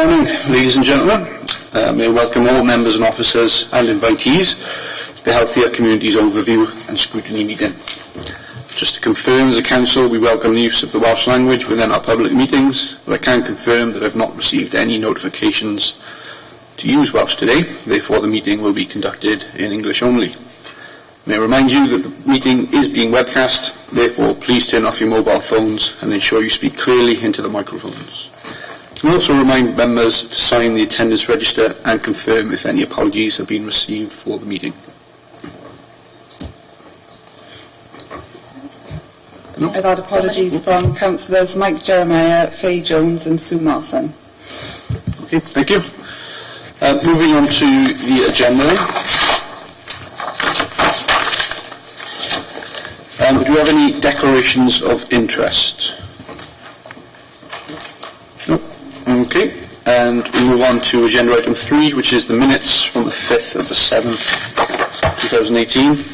morning, ladies and gentlemen. May I welcome all members and officers and invitees to the Healthier Communities Overview and Scrutiny meeting. Just to confirm, as a council, we welcome the use of the Welsh language within our public meetings, but I can confirm that I have not received any notifications to use Welsh today. Therefore, the meeting will be conducted in English only. May I remind you that the meeting is being webcast. Therefore, please turn off your mobile phones and ensure you speak clearly into the microphones. We also remind members to sign the attendance register and confirm if any apologies have been received for the meeting. No? I've had apologies from councillors Mike Jeremiah, Faye Jones and Sue Marson. Okay, thank you. Moving on to the agenda. Do we have any declarations of interest? No. Okay. And we move on to agenda item 3, which is the minutes from the 5th of the 7th, 2018.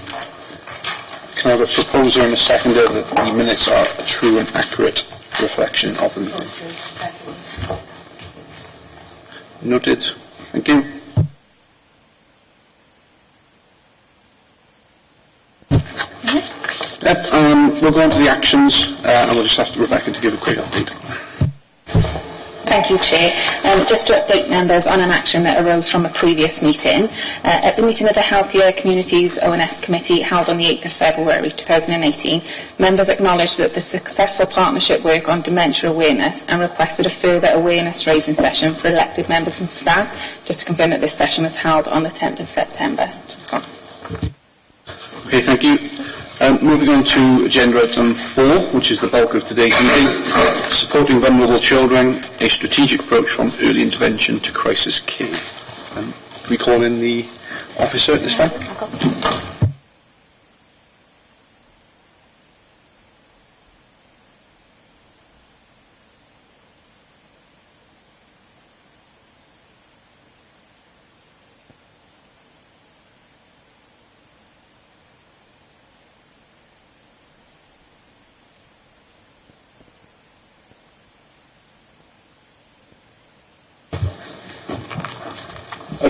Can I have a proposer and a seconder that the minutes are a true and accurate reflection of the meeting? Noted. Thank you. We'll go on to the actions, and we'll just ask Rebecca to give a quick update. Thank you, Chair. Just to update members on an action that arose from a previous meeting. At the meeting of the Healthier Communities ONS Committee held on the 8th of February 2018, members acknowledged that the successful partnership work on dementia awareness and requested a further awareness raising session for elected members and staff. Just to confirm that this session was held on the 10th of September. Okay, thank you. Moving on to agenda item 4, which is the bulk of today's meeting, supporting vulnerable children, a strategic approach from early intervention to crisis care. Can we call in the officer at this time?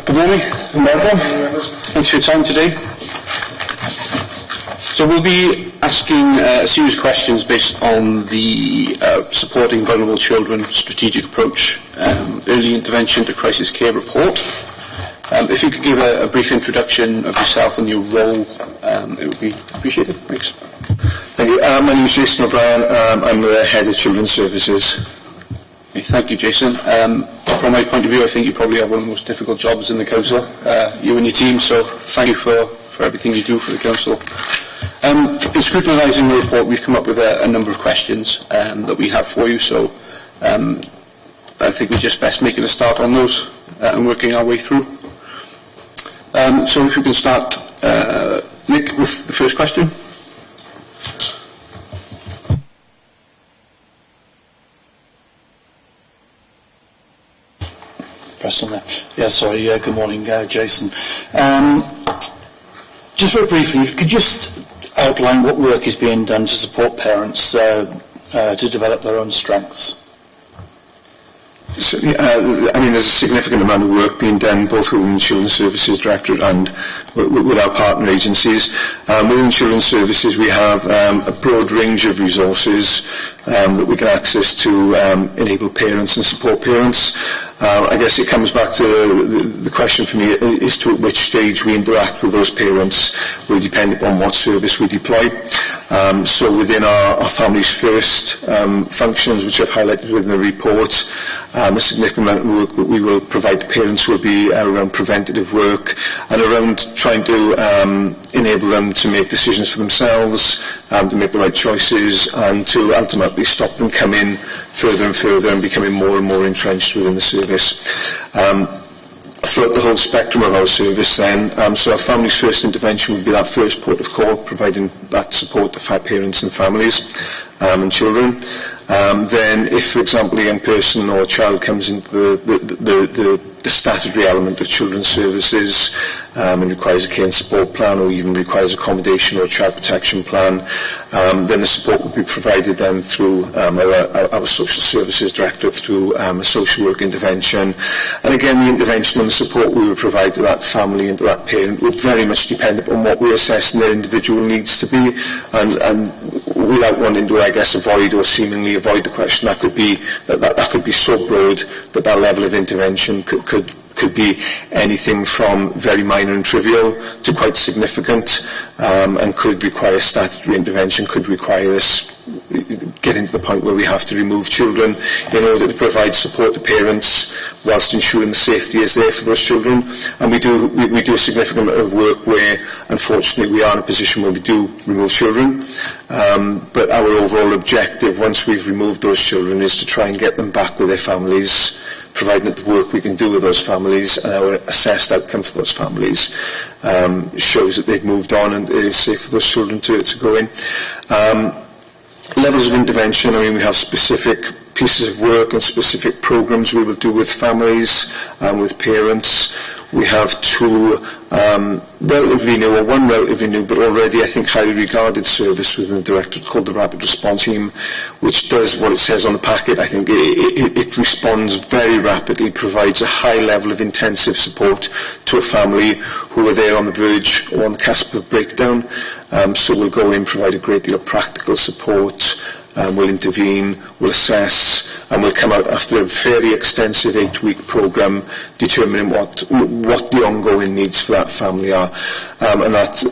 Good morning and welcome. Thanks for your time today. So we'll be asking a series of questions based on the Supporting Vulnerable Children Strategic Approach Early Intervention to Crisis Care report. If you could give a brief introduction of yourself and your role, it would be appreciated. Thanks. Thank you. My name is Jason O'Brien. I'm the Head of Children's Services. Okay, thank you, Jason. From my point of view, I think you probably have one of the most difficult jobs in the council, you and your team, so thank you for everything you do for the council. In scrutinising the report, we've come up with a number of questions that we have for you, so I think we're just best making a start on those and working our way through. So if we can start, Nick, with the first question. Yeah, sorry. Good morning, Jason. Just very briefly, could you just outline what work is being done to support parents to develop their own strengths? So, I mean, there's a significant amount of work being done both within the Children's Services Directorate and with our partner agencies. Within Children's Services, we have a broad range of resources that we can access to enable parents and support parents. I guess it comes back to the question for me is to at which stage we interact with those parents will depend upon what service we deploy. So within our Families First functions, which I've highlighted within the report, a significant amount of work that we will provide to parents will be around preventative work and around trying to enable them to make decisions for themselves, to make the right choices, and to ultimately stop them coming further and further and becoming more and more entrenched within the service. Throughout the whole spectrum of our service then, so our Families First intervention would be that first port of call, providing that support to parents and families and children. Then if, for example, a young person or a child comes into the the statutory element of children's services and requires a care and support plan, or even requires accommodation or a child protection plan, then the support will be provided then through our social services director, through a social work intervention. And again, the intervention and the support we will provide to that family and to that parent would very much depend upon what we're assessing their individual needs to be, and without wanting to, I guess, avoid or seemingly avoid the question, that could be that could be so broad that that level of intervention could be anything from very minor and trivial to quite significant, and could require statutory intervention, could require us getting to the point where we have to remove children in order to provide support to parents whilst ensuring the safety is there for those children. And we do a significant amount of work where, unfortunately, we are in a position where we do remove children. But our overall objective, once we've removed those children, is to try and get them back with their families, providing that the work we can do with those families and our assessed outcome for those families shows that they've moved on and it is safe for those children to go in. Levels of intervention, I mean, we have specific pieces of work and specific programs we will do with families and with parents. We have two relatively new, or one relatively new, but already I think highly regarded service within the Directorate called the Rapid Response Team, which does what it says on the packet. I think it responds very rapidly, provides a high level of intensive support to a family who are there on the verge or on the cusp of breakdown. So we'll go in, provide a great deal of practical support, we'll intervene, we'll assess, and we'll come out after a very extensive 8-week programme determining what the ongoing needs for that family are. And that,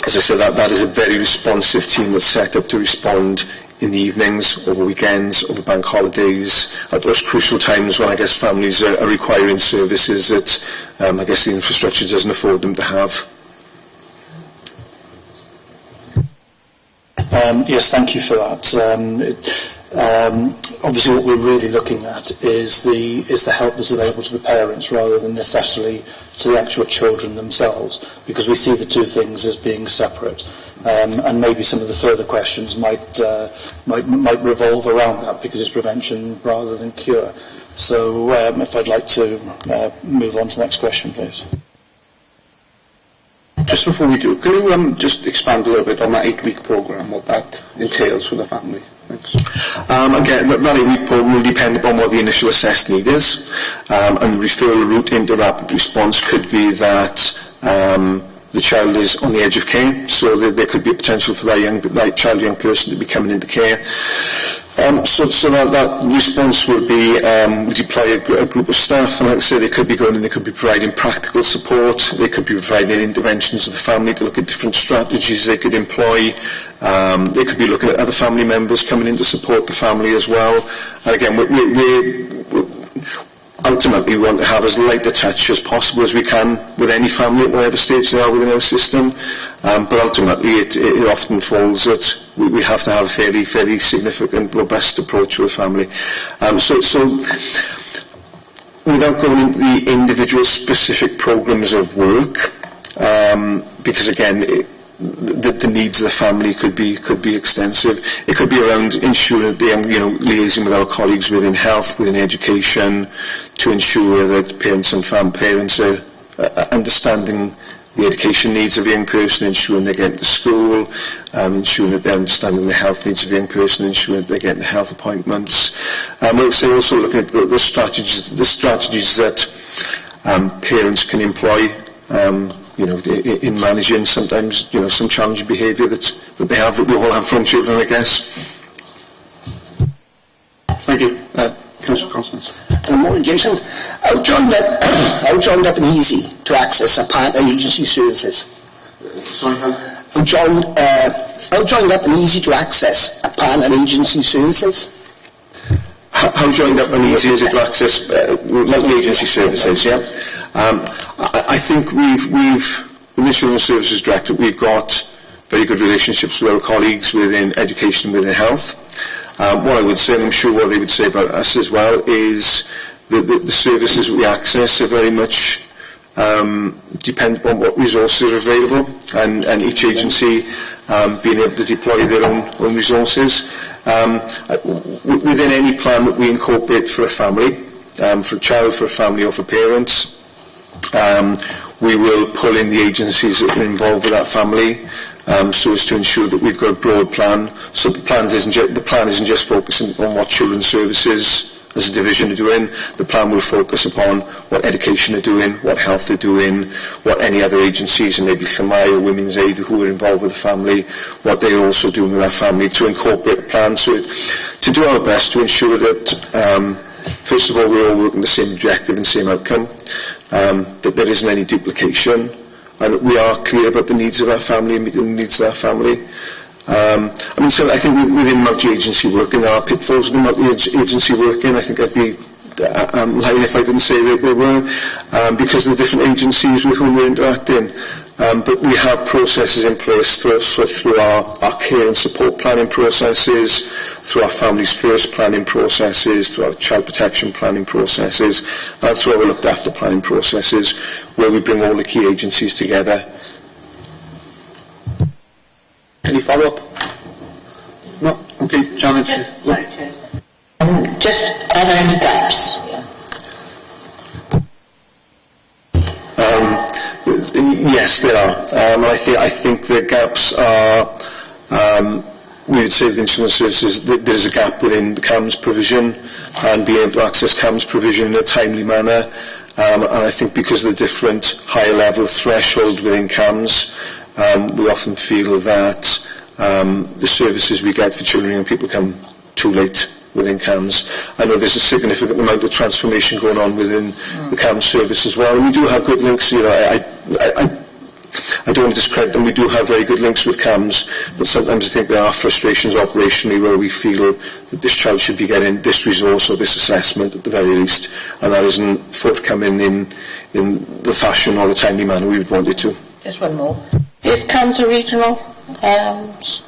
as I said, that is a very responsive team that's set up to respond in the evenings, over weekends, over bank holidays, at those crucial times when I guess families are requiring services that I guess the infrastructure doesn't afford them to have. Yes, thank you for that. Obviously, what we're really looking at is the help that's available to the parents rather than necessarily to the actual children themselves, because we see the two things as being separate. And maybe some of the further questions might revolve around that, because it's prevention rather than cure. So, if I'd like to move on to the next question, please. Just before we do, can you just expand a little bit on that 8-week programme, what that entails for the family? Thanks. Again, that 8-week programme will depend upon what the initial assessed need is, and the referral route into rapid response could be that the child is on the edge of care, so there could be a potential for that young person to be coming into care. So that response will be, we deploy a group of staff, and like I say, they could be going in, they could be providing practical support, they could be providing interventions of the family to look at different strategies they could employ, they could be looking at other family members coming in to support the family as well. And again, ultimately we want to have as light a touch as possible as we can with any family at whatever stage they are within our system, but ultimately it often falls that we have to have a fairly significant, robust approach to a family. So without going into the individual specific programmes of work, because again the needs of the family could be extensive. It could be around ensuring that liaising with our colleagues within health, within education, to ensure that parents and parents are understanding the education needs of a young person, ensuring they get to school, ensuring that they're understanding the health needs of a young person, ensuring that they're getting health appointments. We're also looking at the strategies that parents can employ. In managing sometimes, some challenging behaviour that they have, that we all have from children, I guess. Thank you. Councillor Constance. Good morning, Jason. How joined up and easy to access a partner agency services? Sorry, How joined up and easy to access a partner agency services? How joined up and easy is it to access multi-agency services, yeah? I think we've in the Children's Services Directorate, we've got very good relationships with our colleagues within education, within health. What I would say, and I'm sure what they would say about us as well, is that the services we access are very much depend upon what resources are available, and each agency being able to deploy their own resources. Within any plan that we incorporate for a family, for a child, for a family or for parents. We will pull in the agencies that are involved with that family, so as to ensure that we've got a broad plan. So the plan isn't just focusing on what children's services as a division are doing. The plan will focus upon what education are doing, what health they're doing, what any other agencies, and maybe Llamau or Women's Aid who are involved with the family, what they're also doing with their family to incorporate a plan. So to do our best to ensure that, first of all, we're all working the same objective and same outcome, that there isn't any duplication, and that we are clear about the needs of our family and meeting the needs of our family. So I think within multi-agency working, there are pitfalls within multi-agency working. I think I'd be lying if I didn't say that there were, because of the different agencies with whom we're interacting. But we have processes in place through our care and support planning processes, through our Families First planning processes, through our child protection planning processes, and through our looked after planning processes, where we bring all the key agencies together. Any follow-up? No? Okay, Janet. Sorry, Chair. Are there any gaps? Yes, there are. I think the gaps are, we would say within children's services, there is a gap within the CAMS provision and being able to access CAMS provision in a timely manner. And I think because of the different higher level threshold within CAMS, we often feel that the services we get for children and young people come too late within CAMS. I know there's a significant amount of transformation going on within the CAMS service as well. And we do have good links. I don't want to discredit them. We do have very good links with CAMS, but sometimes I think there are frustrations operationally where we feel that this child should be getting this resource or this assessment at the very least, and that isn't forthcoming in the fashion or the timely manner we would want it to. Just one more. Is CAMS a regional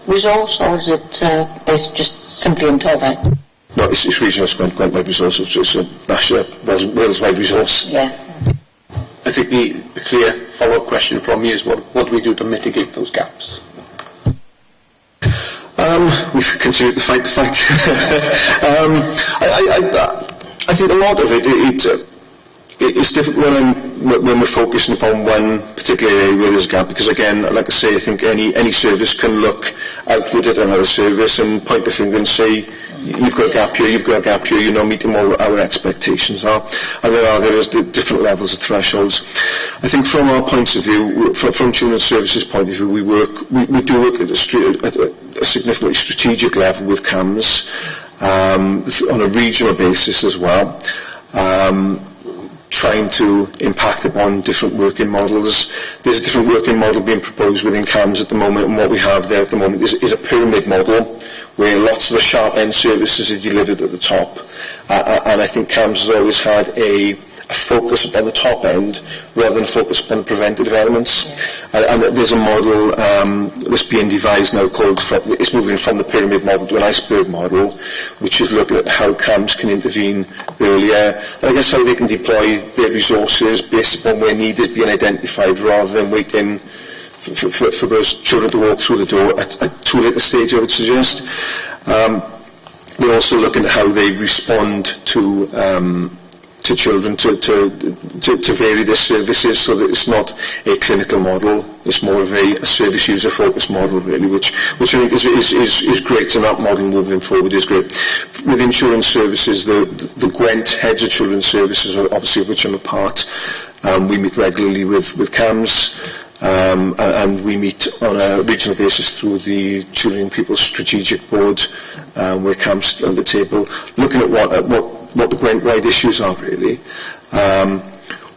resource, or is it based just simply in Torfaen? No, it's regional, it's Gwent-wide resource, it's a national, Wales-wide resource. Yeah. I think the clear follow-up question from me is what do we do to mitigate those gaps? We've continued to fight the fight. I think a lot of it's difficult when we're focusing upon one particular area where there's a gap, because again, like I say, I think any service can look outward at another service and point the finger and say, you've got a gap here, you've got a gap here, you're not meeting what our expectations are. And there is different levels of thresholds. I think from our point of view, from Children's Services point of view, we do work at a significantly strategic level with CAMS, on a regional basis as well. Trying to impact upon different working models. There's a different working model being proposed within CAMS at the moment, and what we have there at the moment is a pyramid model where lots of the sharp end services are delivered at the top. And I think CAMS has always had a focus upon the top end rather than focus upon the preventative elements. And there's a model that's being devised now called, it's moving from the pyramid model to an iceberg model, which is looking at how CAMS can intervene earlier, and I guess how they can deploy their resources based upon where need is being identified rather than waiting for those children to walk through the door at too late a stage, I would suggest. They're also looking at how they respond to children to vary their services so that it's not a clinical model, it's more of a service user focused model really, which I think is great, and that model moving forward is great. Within Children's Services, the Gwent heads of Children's Services, obviously of which I'm a part, we meet regularly with CAMS, and we meet on a regional basis through the Children and People Strategic Board, where CAMS on the table, looking at what the Gwent-wide issues are really.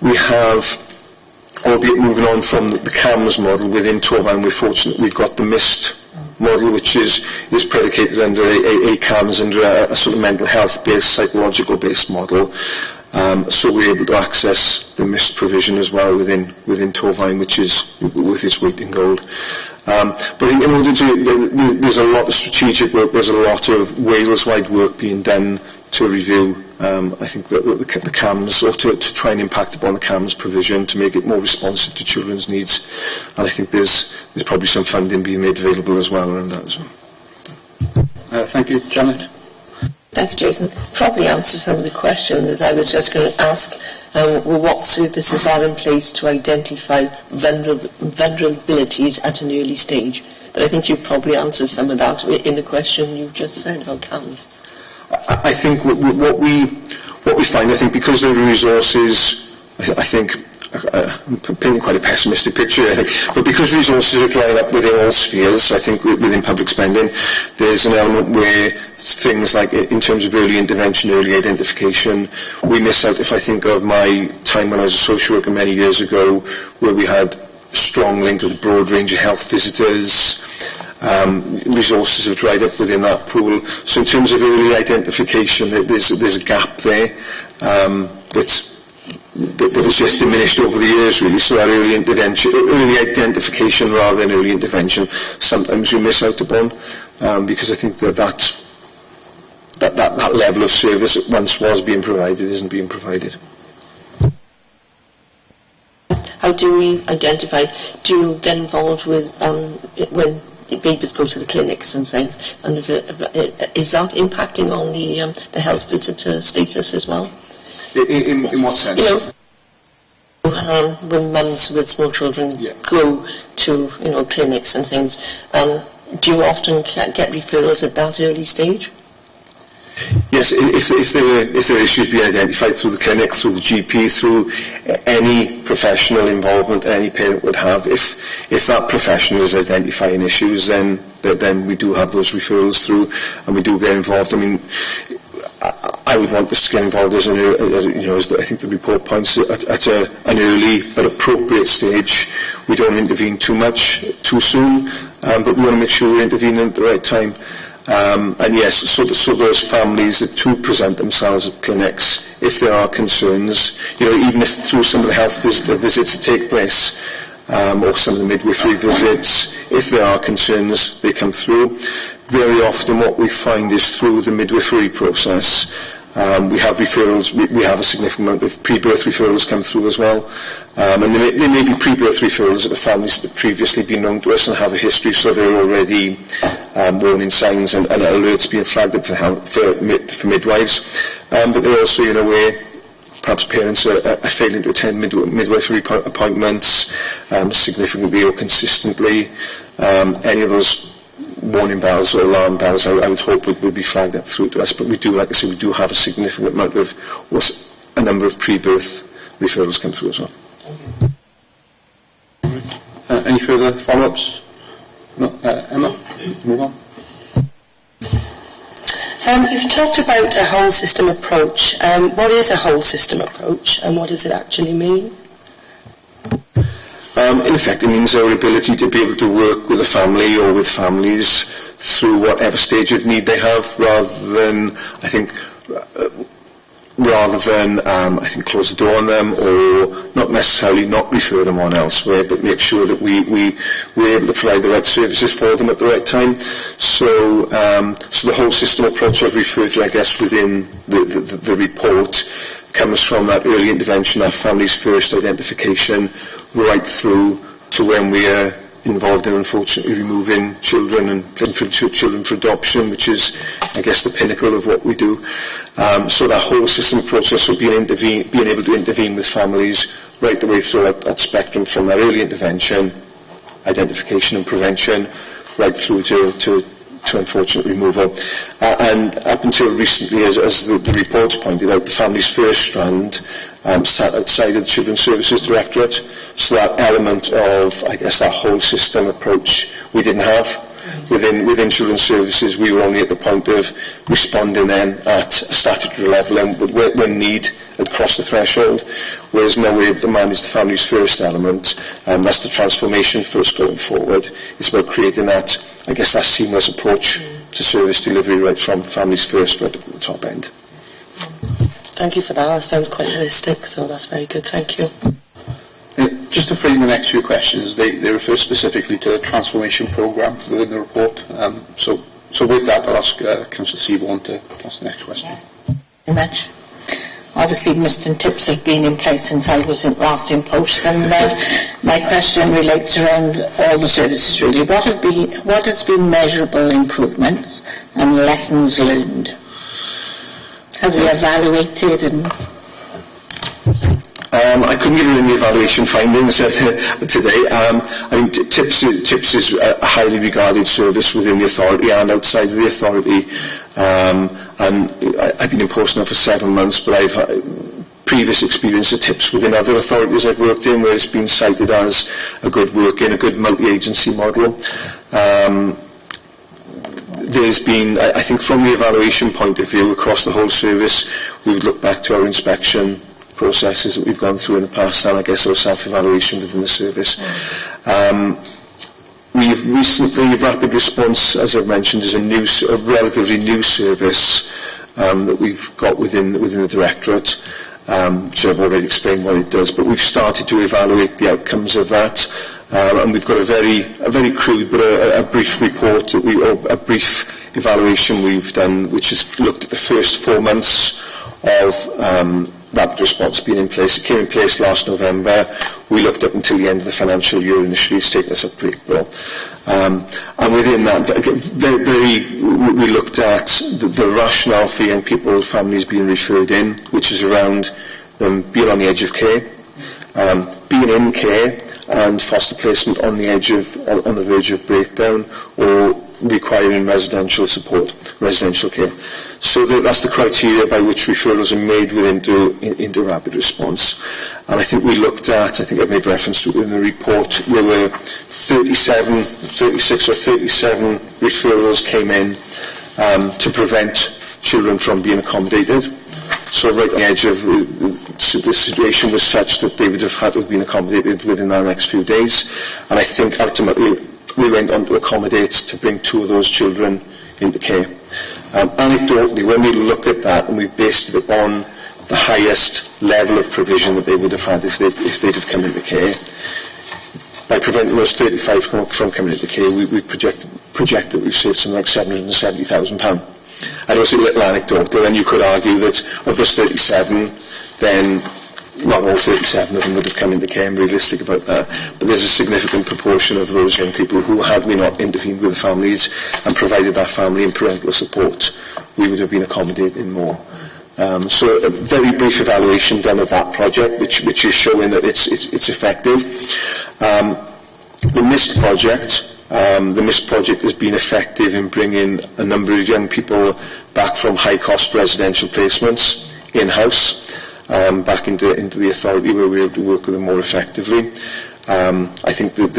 We have, albeit moving on from the CAMS model within Torfaen, we're fortunate we've got the MIST model, which is predicated under a CAMS, under a sort of mental health-based, psychological-based model. So we're able to access the MIST provision as well within Torfaen, which is with its weight in gold. But in order to, there's a lot of strategic work, there's a lot of Wales-wide work being done to review, I think, the CAMS, or to try and impact upon the CAMS provision to make it more responsive to children's needs. And I think there's probably some funding being made available as well around that as well. Thank you. Janet? Thank you, Jason. Probably answer some of the questions that I was just going to ask. What services are in place to identify vulnerabilities at an early stage? But I think you've probably answered some of that in the question you just said about CAMS. I think what we find, I think because there are resources, I think, I'm painting quite a pessimistic picture, I think, but because resources are drying up within all spheres, I think within public spending, there's an element where things like in terms of early intervention, early identification, we miss out. If I think of my time when I was a social worker many years ago, where we had a strong link with a broad range of health visitors, resources have dried up within that pool. So in terms of early identification, there's a gap there that has just diminished over the years, really. So that early identification rather than early intervention, sometimes we miss out upon, because I think that level of service that once was being provided isn't being provided. How do we identify? Do you get involved with when babies go to the clinics and things? And is that impacting on the health visitor status as well? In what sense? You know, when mums with small children go to clinics and things, do you often get referrals at that early stage? Yes, if there are issues being identified through the clinic, through the GP, through any professional involvement any parent would have, if that professional is identifying issues, then we do have those referrals through, and we do get involved. I mean, I would want us to get involved as I think the report points at an early but appropriate stage. We don't intervene too much too soon, but we want to make sure we're intervening at the right time. And yes, so those families that do present themselves at clinics, if there are concerns, even if through some of the health visits that take place, or some of the midwifery visits, if there are concerns, they come through. Very often what we find is through the midwifery process, we have referrals, we have a significant amount of pre-birth referrals come through as well. And there may be pre-birth referrals that the families that have previously been known to us and have a history, so they're already warning signs and alerts being flagged up for midwives. But they're also, where perhaps parents are failing to attend midwifery appointments significantly or consistently. Any of those warning bells or alarm bells, I would hope would be flagged up through to us. But we do, like I say, we do have a significant amount of, a number of pre-birth referrals come through as well. Any further follow-ups? No, Emma, move on. You've talked about a whole system approach. What is a whole system approach, and what does it actually mean? In effect, it means our ability to be able to work with a family or with families through whatever stage of need they have, rather than close the door on them, or not necessarily not refer them on elsewhere, but make sure that we're able to provide the right services for them at the right time. So the whole system approach I've referred to, I guess, within the report, comes from that early intervention, that families first identification, right through to when we are involved in, unfortunately, removing children and planning for children for adoption, which is, I guess, the pinnacle of what we do. So that whole system process of being able to intervene with families right the way through that spectrum, from that early intervention, identification and prevention, right through to unfortunate removal. And up until recently, as the reports pointed out, the Families First strand sat outside of the Children's Services Directorate. So that element of, I guess, that whole system approach we didn't have. Within Children's Services, we were only at the point of responding then at a statutory level, and when need had crossed the threshold, whereas now we're able to manage the Families First element. That's the transformation for us going forward. It's about creating that, I guess, that seamless approach to service delivery right from Families First right at the top end. Thank you for that. That sounds quite holistic, so that's very good. Thank you. Just to frame the next few questions, they refer specifically to the transformation programme within the report. So with that, I'll ask Councillor Seaborn to ask the next question. Very much. Obviously, mist and tips have been in place since I was last in post, and my question relates around all the services really. What has been measurable improvements and lessons learned? Have they evaluated and... I couldn't give you any evaluation findings today. I mean, TIPS is a highly regarded service within the authority and outside of the authority. And I've been in post now for 7 months, but I've previous experience of TIPS within other authorities I've worked in, where it's been cited as a good working, a good multi-agency model. There's been, I think, from the evaluation point of view across the whole service, we would look back to our inspection processes that we've gone through in the past, and I guess our self-evaluation within the service. We've recently, Rapid Response, as I've mentioned, is a relatively new service that we've got within the Directorate, which I've already explained what it does, but we've started to evaluate the outcomes of that, and we've got a very crude but a brief report, a brief evaluation we've done, which has looked at the first 4 months of Rapid Response being in place. It came in place last November. We looked up until the end of the financial year initially. It's taken us up to April. And within that, we looked at the rationale for young people, families being referred in, which is around them being on the edge of care, being in care, and foster placement on the verge of breakdown, or requiring residential support, residential care. So that's the criteria by which referrals are made into Rapid Response. And I think we looked at, I think I've made reference to it in the report, there were 36 or 37 referrals came in to prevent children from being accommodated. So right on the edge of the situation was such that they would have had to have been accommodated within the next few days. And I think ultimately we went on to accommodate to bring 2 of those children into care. Anecdotally, when we look at that, and we based it on the highest level of provision that they would have had if they'd have come into care, by preventing those 35 from coming into care, we project that we've saved something like £770,000. I know it's a little anecdotal, and you could argue that of those 37, then not all 37 of them would have come into care. I'm realistic about that, but there's a significant proportion of those young people who, had we not intervened with the families and provided that family and parental support, we would have been accommodating more. So a very brief evaluation done of that project, which is showing that it's effective. The MIST project has been effective in bringing a number of young people back from high-cost residential placements in-house, back into the authority, where we're able to work with them more effectively. I think that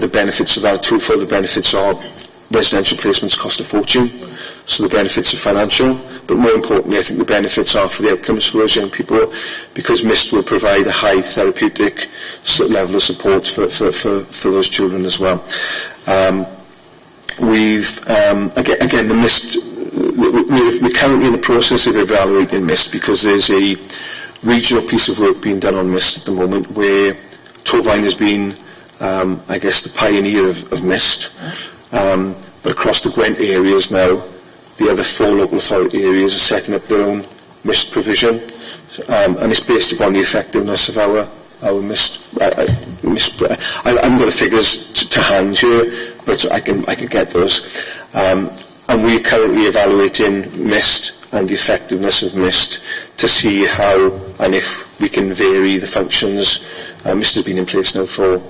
the benefits of that are twofold. The benefits are residential placements cost a fortune, so the benefits are financial, but more importantly I think the benefits are for the outcomes for those young people, because MIST will provide a high therapeutic level of support for those children as well. We've again the MIST, we're currently in the process of evaluating MIST, because there's a regional piece of work being done on MIST at the moment, where Torvine has been I guess the pioneer of MIST, but across the Gwent areas now, the other 4 local authority areas are setting up their own MIST provision, and it's based upon the effectiveness of our MIST. I haven't got the figures to hand here, but I can get those. And we're currently evaluating MIST and the effectiveness of MIST to see how and if we can vary the functions. MIST has been in place now for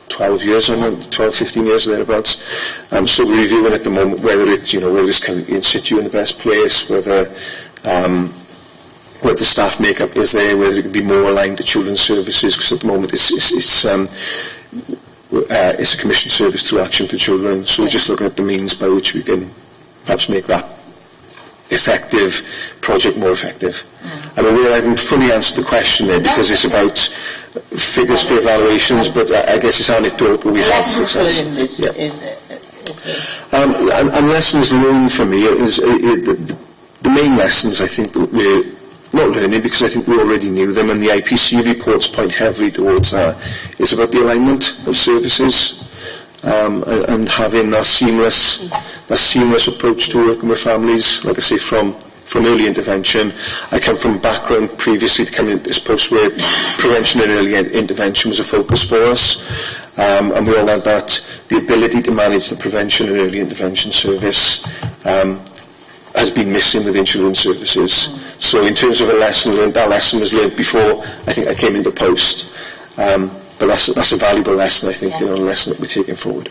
12 years, 15 years thereabouts. So we're reviewing at the moment whether it's currently in situ in the best place, whether the staff makeup is there, whether it can be more aligned to children's services, because at the moment it's a commissioned service through Action for Children. So we're just looking at the means by which we can perhaps make that effective project more effective. I'm aware I haven't fully answered the question there, because it's about figures for evaluations, but I guess it's anecdotal. We have success. And lessons learned for me is the main lessons I think that we're not learning, because I think we already knew them, and the IPC reports point heavily towards that. It's about the alignment of services, and having that seamless approach to working with families. Like I say, from early intervention. I come from a background previously to come into this post where prevention and early intervention was a focus for us, and we all had that, the ability to manage the prevention and early intervention service has been missing within children's services. So in terms of a lesson learned, that lesson was learned before I think I came into post. But that's a valuable lesson, I think, a lesson that we're taking forward.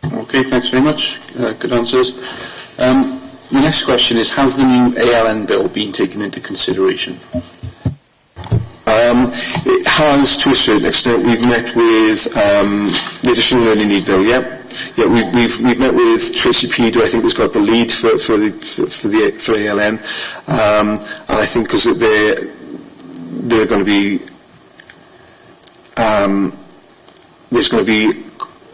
Okay, thanks very much. Good answers. The next question is, has the new ALN bill been taken into consideration? It has, to a certain extent. We've met with the Additional Learning Need Bill, we've met with Tracy Pedo, I think, has got the lead for ALN, and I think because they're going to be there's going to be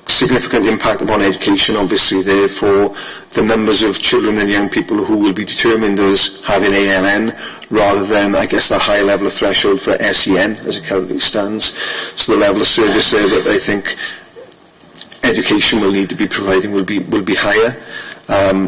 significant impact upon education, obviously, there for the numbers of children and young people who will be determined as having ALN, rather than, I guess, the high level of threshold for SEN as it currently stands. So the level of service there that I think education will need to be providing will be higher.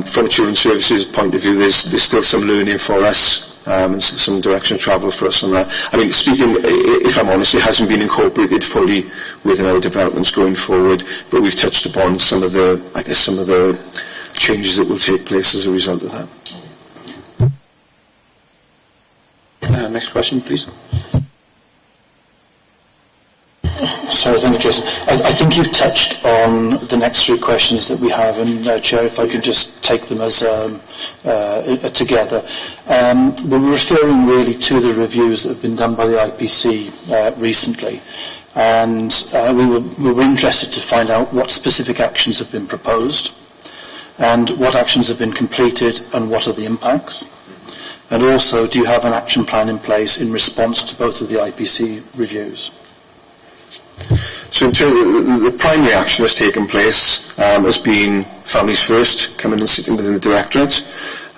From a children's services point of view, there's still some learning for us. And some direction of travel for us on that. I mean, speaking, if I'm honest, it hasn't been incorporated fully within our developments going forward, but we've touched upon some of the changes that will take place as a result of that. Next question, please. Sorry, thank you, Jason. I think you've touched on the next three questions that we have, and Chair, if I could just take them as together. We're referring really to the reviews that have been done by the IPC recently, and we were interested to find out what specific actions have been proposed, and what actions have been completed, and what are the impacts. And also, do you have an action plan in place in response to both of the IPC reviews? So in terms of the primary action that's taken place has been Families First coming and sitting within the Directorate,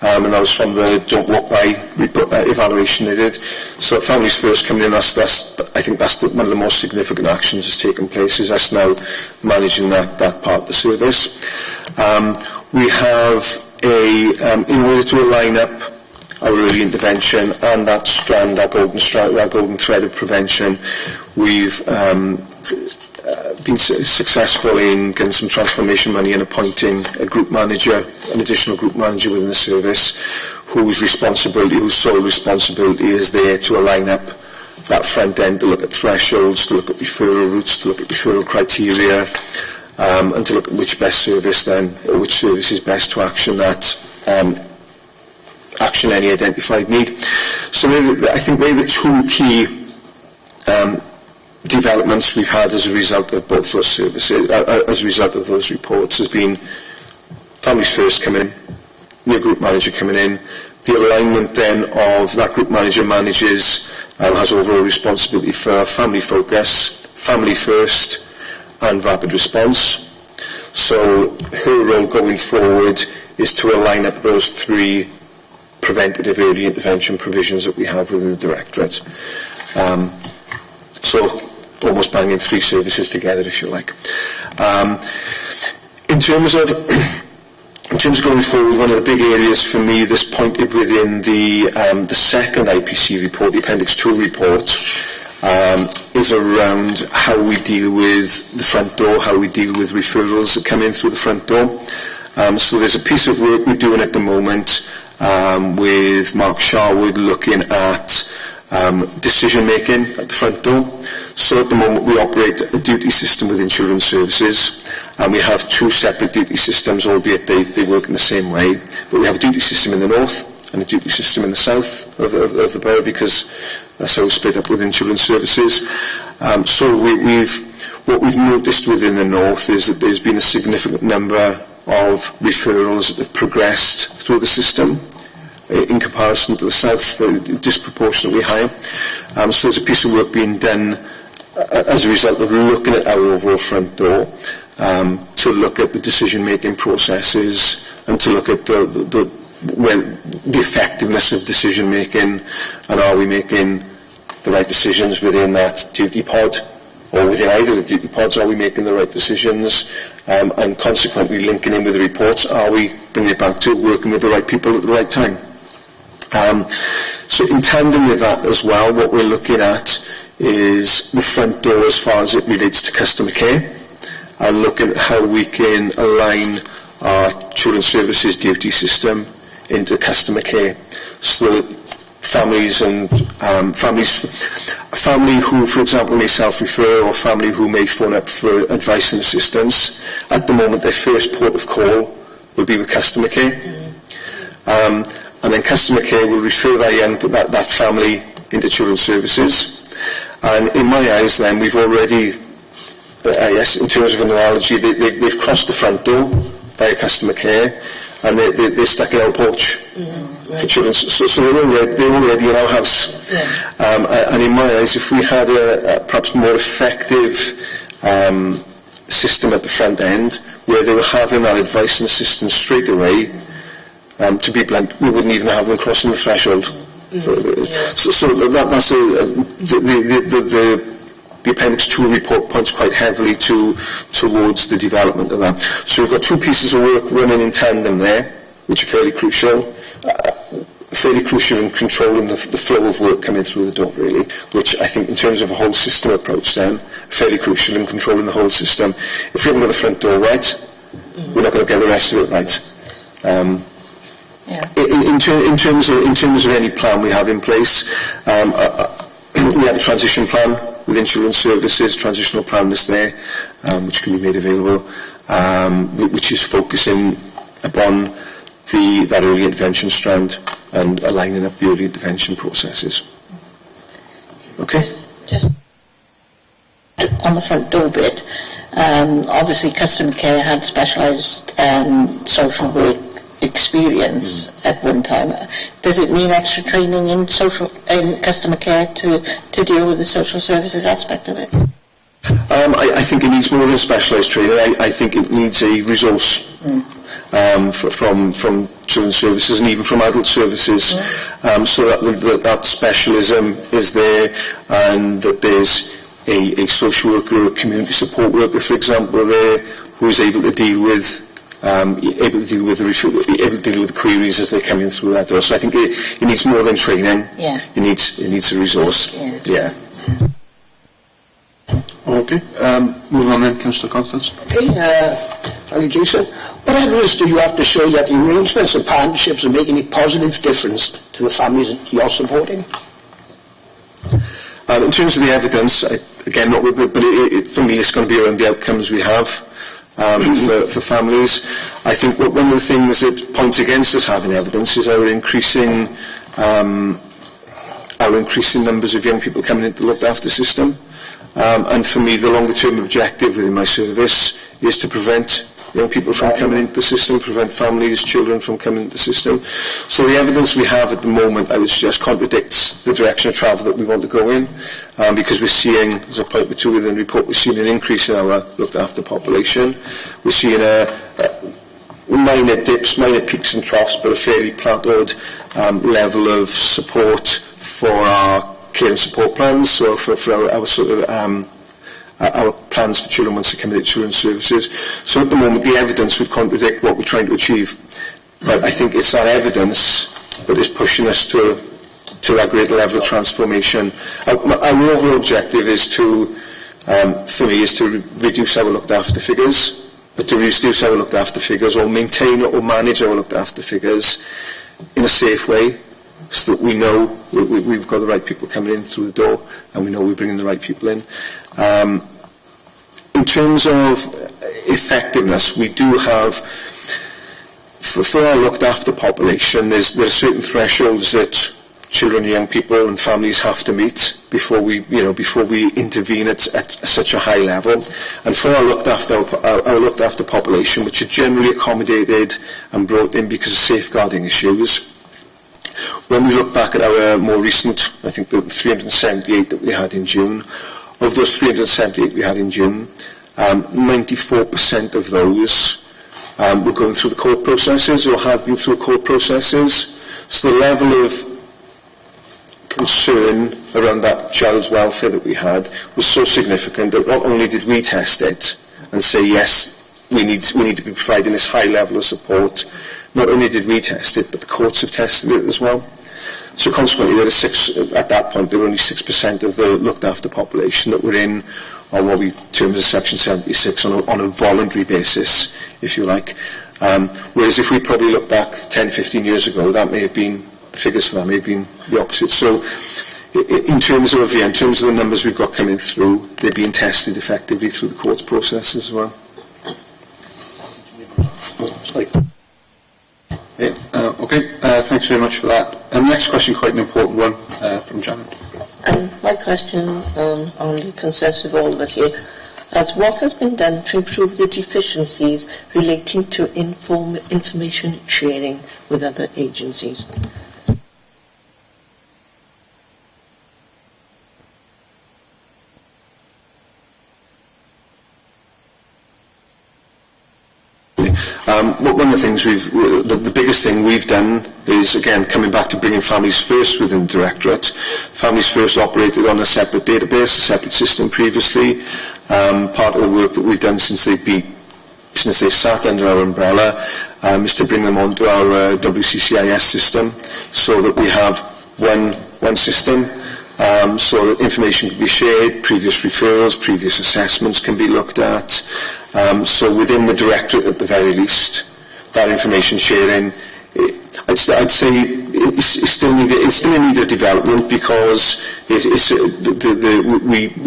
and that was from the Don't Walk By evaluation they did. So Families First coming in, I think that's one of the most significant actions that's taken place, is us now managing that part of the service. We have in order to align up our early intervention and that strand, that golden thread of prevention, we've been successful in getting some transformation money and appointing a group manager, an additional group manager within the service, whose sole responsibility is there to align up that front end, to look at thresholds, to look at referral routes, to look at referral criteria, and to look at which service is best to action any identified need. So I think they're the two key developments we've had as a result of both those services, as a result of those reports, has been Families First coming in, new group manager coming in, the alignment then of that group manager has overall responsibility for family focus, family first, and rapid response. So her role going forward is to align up those three preventative early intervention provisions that we have within the Directorate. So almost banging three services together, if you like. In terms of going forward, one of the big areas for me that's pointed within the second IPC report, the Appendix 2 report, is around how we deal with the front door, how we deal with referrals that come in through the front door. So there's a piece of work we're doing at the moment with Mark Sharwood, looking at decision making at the front door. So at the moment we operate a duty system within children's services, and we have two separate duty systems, albeit they work in the same way. But we have a duty system in the north and a duty system in the south of the borough, because that's how we split up within children's services. So what we've noticed within the north is that there's been a significant number of referrals that have progressed through the system. In comparison to the south, they're disproportionately higher. So there's a piece of work being done as a result of looking at our overall front door, to look at the decision-making processes and to look at the effectiveness of decision-making, and are we making the right decisions within that duty pod, or within either of the duty pods, are we making the right decisions, and consequently linking in with the reports, are we bringing it back to working with the right people at the right time. So in tandem with that as well, what we're looking at is the front door as far as it relates to customer care, and looking at how we can align our children's services duty system into customer care, so that families and a family who, for example, may self-refer, or family who may phone up for advice and assistance, at the moment their first port of call will be with customer care. And then customer care will refer that family into children's services. And in my eyes then, we've already, yes, in terms of an analogy, they've crossed the front door via customer care, and they're stuck in our porch for children. So they're already in our house. And in my eyes, if we had a perhaps more effective system at the front end, where they were having that advice and assistance straight away, to be blunt, we wouldn't even have them crossing the threshold. So that's the Appendix 2 report points quite heavily towards the development of that. So we've got two pieces of work running in tandem there, which are fairly crucial in controlling the flow of work coming through the door, really, which I think in terms of a whole system approach then, fairly crucial in controlling the whole system. If we haven't got the front door right, we're not going to get the rest of it right. In terms of any plan we have in place, we have a transition plan within children's services, transitional plan that's there, which can be made available, which is focusing upon that early intervention strand and aligning up the early intervention processes. Okay? Just on the front door bit, obviously customer care had specialised social work experience at one time. Does it mean extra training in customer care to deal with the social services aspect of it? I think it needs more than specialised training. I think it needs a resource from children's services and even from adult services, so that specialism is there, and that there's a social worker or a community support worker, for example, there, who is able to deal with the queries as they're coming through that door. So I think it needs more than training. Yeah. It needs a resource. Yeah. Okay. Moving on then, Councillor Constance. Okay, thank you, Jason. What evidence do you have to show that the arrangements and partnerships are making a positive difference to the families that you're supporting? In terms of the evidence, again, not with, but for me, it's going to be around the outcomes we have for families. I think one of the things that points against us having evidence is our increasing numbers of young people coming into the looked after system. And for me, the longer term objective within my service is to prevent young people from coming into the system, prevent families, children from coming into the system. So the evidence we have at the moment, I would suggest, contradicts the direction of travel that we want to go in, because we're seeing, as I pointed to within the report, we're seeing an increase in our looked after population. We're seeing minor dips, minor peaks and troughs, but a fairly plateaued level of support for our care and support plans, so for our sort of our plans for children once they come into children's services. So at the moment, the evidence would contradict what we're trying to achieve. But I think it's that evidence that is pushing us to that greater level of transformation. Our overall objective is to, for me, is to reduce our looked after figures, but to reduce our looked after figures, or maintain or manage our looked after figures in a safe way, so that we know we've got the right people coming in through the door, and we know we're bringing the right people in. In terms of effectiveness, we do have, for our looked after population, there are certain thresholds that children, young people and families have to meet before we intervene at such a high level. And for our looked after population, which are generally accommodated and brought in because of safeguarding issues, when we look back at our more recent, I think the 378 that we had in June, of those 378 we had in June, 94% of those were going through the court processes or had been through court processes. So the level of concern around that child's welfare that we had was so significant that not only did we test it and say, yes, we need to be providing this high level of support, not only did we test it, but the courts have tested it as well. So consequently, at that point, there were only 6% of the looked after population that were in on what we term as Section 76 on a voluntary basis, if you like. Whereas if we probably look back 10, 15 years ago, that may have been, the figures for that may have been the opposite. So in terms of the numbers we've got coming through, they're being tested effectively through the courts process as well. Thanks very much for that. And the next question, quite an important one, from Janet. My question on the consensus of all of us here is what has been done to improve the deficiencies relating to information sharing with other agencies? One of the things the biggest thing we've done is, again, coming back to bringing Families First within the Directorate. Families First operated on a separate database, a separate system previously. Part of the work that we've done since they've sat under our umbrella is to bring them onto our WCCIS system, so that we have one system, so that information can be shared, previous referrals, previous assessments can be looked at. So within the Directorate, at the very least, that information sharing, I'd say it's still in need of development, because we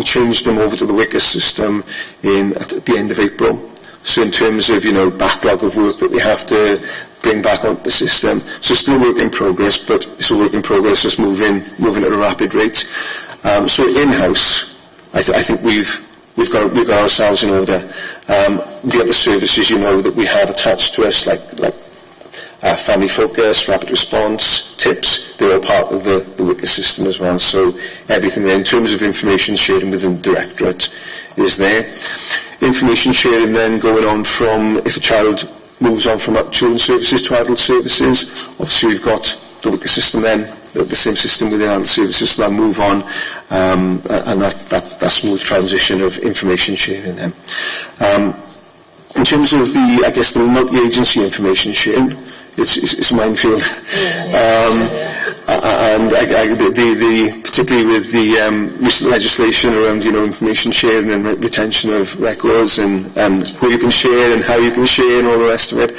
changed them over to the WICA system at the end of April. So in terms of backlog of work that we have to bring back onto the system, so still work in progress, but it's a work in progress, just moving at a rapid rate. So in-house, I think we've got ourselves in order. The other services, that we have attached to us, like Family Focus, Rapid Response, TIPS, they're all part of the WICA system as well. So everything there, in terms of information sharing within the Directorate, is there. Information sharing then going on from, if a child moves on from children's services to adult services, obviously we've got the WICA system then, the same system within adult services, so that move on, and that smooth transition of information sharing then. In terms of the multi-agency information sharing, it's a minefield. And particularly with the recent legislation around information sharing and retention of records, and who you can share and how you can share and all the rest of it.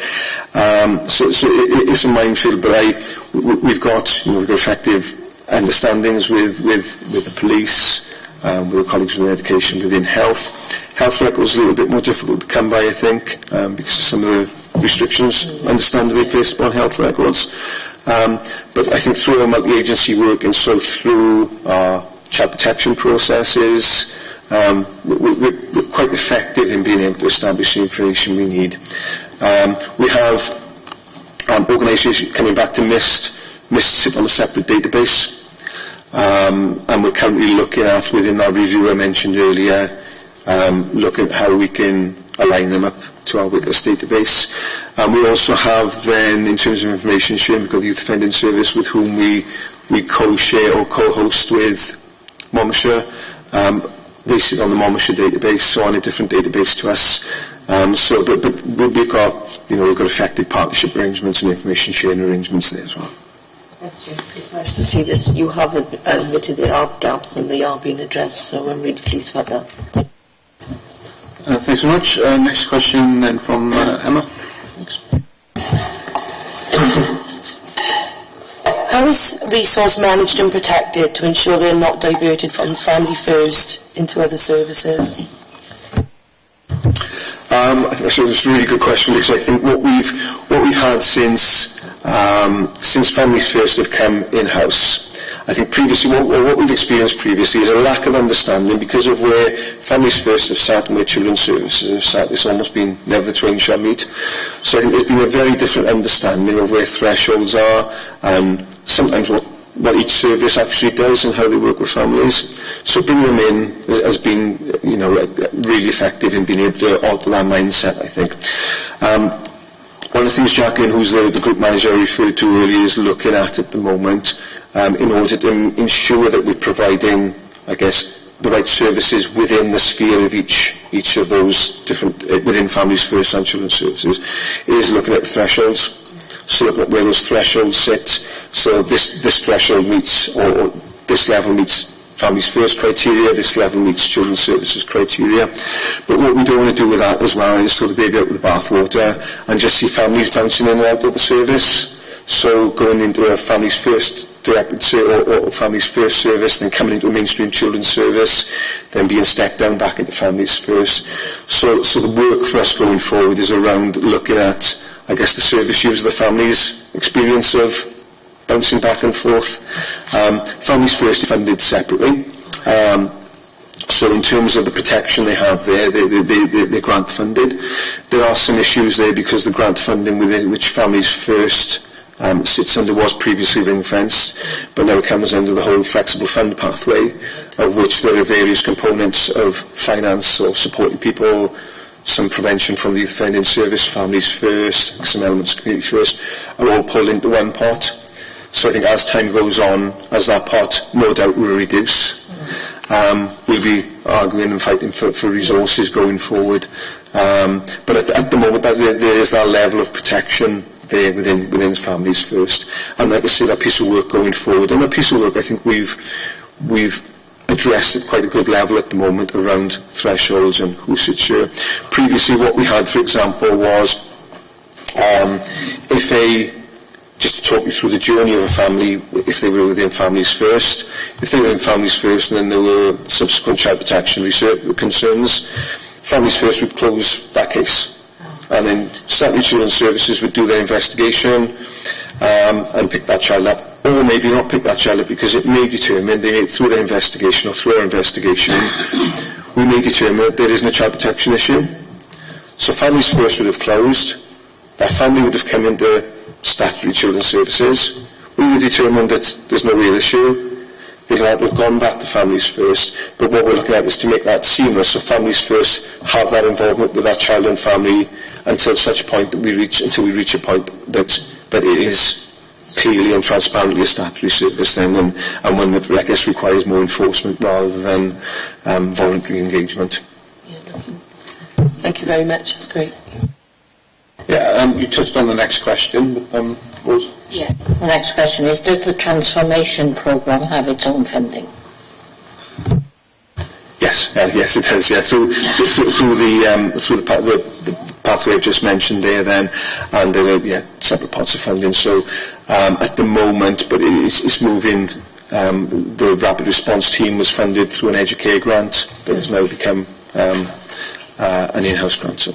So it's a minefield, but we've got effective understandings with the police, with the colleagues within education, within health. Health records are a little bit more difficult to come by, I think, because of some of the restrictions understandably placed upon health records. But I think through our multi-agency work, and so through our child protection processes, we're quite effective in being able to establish the information we need. We have organisations coming back to MIST. MIST sit on a separate database, and we're currently looking at, within that review I mentioned earlier, look at how we can align them up to our WICAS database. We also have then, in terms of information sharing, we've got the Youth Offending Service, with whom we co-share or co-host with Monmouthshire. They sit on the Monmouthshire database, so on a different database to us. But we've got effective partnership arrangements and information sharing arrangements there as well. Thank you. It's nice to see that you have admitted there are gaps and they are being addressed, so I'm really pleased about that. Thanks very much. Next question then from Emma. Thanks. How is resource managed and protected to ensure they're not diverted from Family First into other services? I think that's a really good question, because I think what we've had since Families First have come in-house, I think previously, what we've experienced previously is a lack of understanding, because of where Families First have sat and where Children's Services have sat. It's almost been never the twain shall meet. So I think there's been a very different understanding of where thresholds are, and sometimes what each service actually does and how they work with families. So bringing them in has been, really effective in being able to alter that mindset, I think. One of the things Jacqueline, who's the group manager I referred to earlier, is looking at the moment, in order to ensure that we're providing, the right services within the sphere of each of those different, within Families First and Children's Services, is looking at the thresholds. So looking at where those thresholds sit. So this threshold meets, or this level meets Families First criteria. This level meets Children's Services criteria. But what we don't want to do with that as well is throw the baby out with the bathwater and just see families bouncing in and out of the service. So going into a Families First directed or Families First service, then coming into a mainstream children's service, then being stepped down back into Families First. So the work for us going forward is around looking at, I guess, the service use of the families' experience of bouncing back and forth. Families First is funded separately. So in terms of the protection they have there, they're grant funded. There are some issues there because the grant funding within which Families First sits under was previously ring-fenced, but now it comes under the whole flexible fund pathway, of which there are various components of finance or supporting people, some prevention from the Youth Offending Service, Families First, some elements of Community First, are all pulled into one pot. So I think as time goes on, as that pot no doubt will reduce, we'll be arguing and fighting for resources going forward. But at the moment, there is that level of protection there within Families First. And like I say, that piece of work going forward, and that piece of work I think we've addressed at quite a good level at the moment around thresholds and who sits here. Previously what we had, for example, was just to talk you through the journey of a family, if they were within Families First. If they were in Families First and then there were subsequent child protection research concerns, Families First would close that case. And then Statutory Children's Services would do their investigation and pick that child up. Or maybe not pick that child up because it may determine, through their investigation or through our investigation, we may determine that there isn't a child protection issue. So Families First would have closed. That family would have come into Statutory Children's Services. We would determine that there's no real issue. They'll have gone back to Families First, but what we're looking at is to make that seamless, so Families First have that involvement with that child and family until such a point that we reach a point that it is clearly and transparently a statutory service then, and when the request requires more enforcement rather than voluntary engagement. Yeah, lovely. Thank you very much, that's great. Yeah, you touched on the next question, Rose? Yeah. The next question is, does the transformation programme have its own funding? Yes, yes it has. Yeah, through the pathway I've just mentioned there, then, and there are separate parts of funding. So at the moment, but it's moving. The rapid response team was funded through an Educare grant that has now become an in-house grant. So.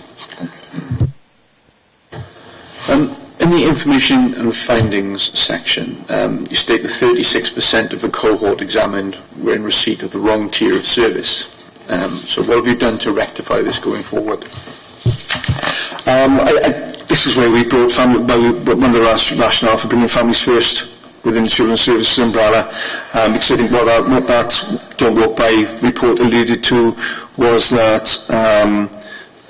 In the information and findings section, you state that 36% of the cohort examined were in receipt of the wrong tier of service. So what have you done to rectify this going forward? This is where we brought one of the rationale for bringing Families First within the Children's Services umbrella, because I think what that Don't Walk By report alluded to was that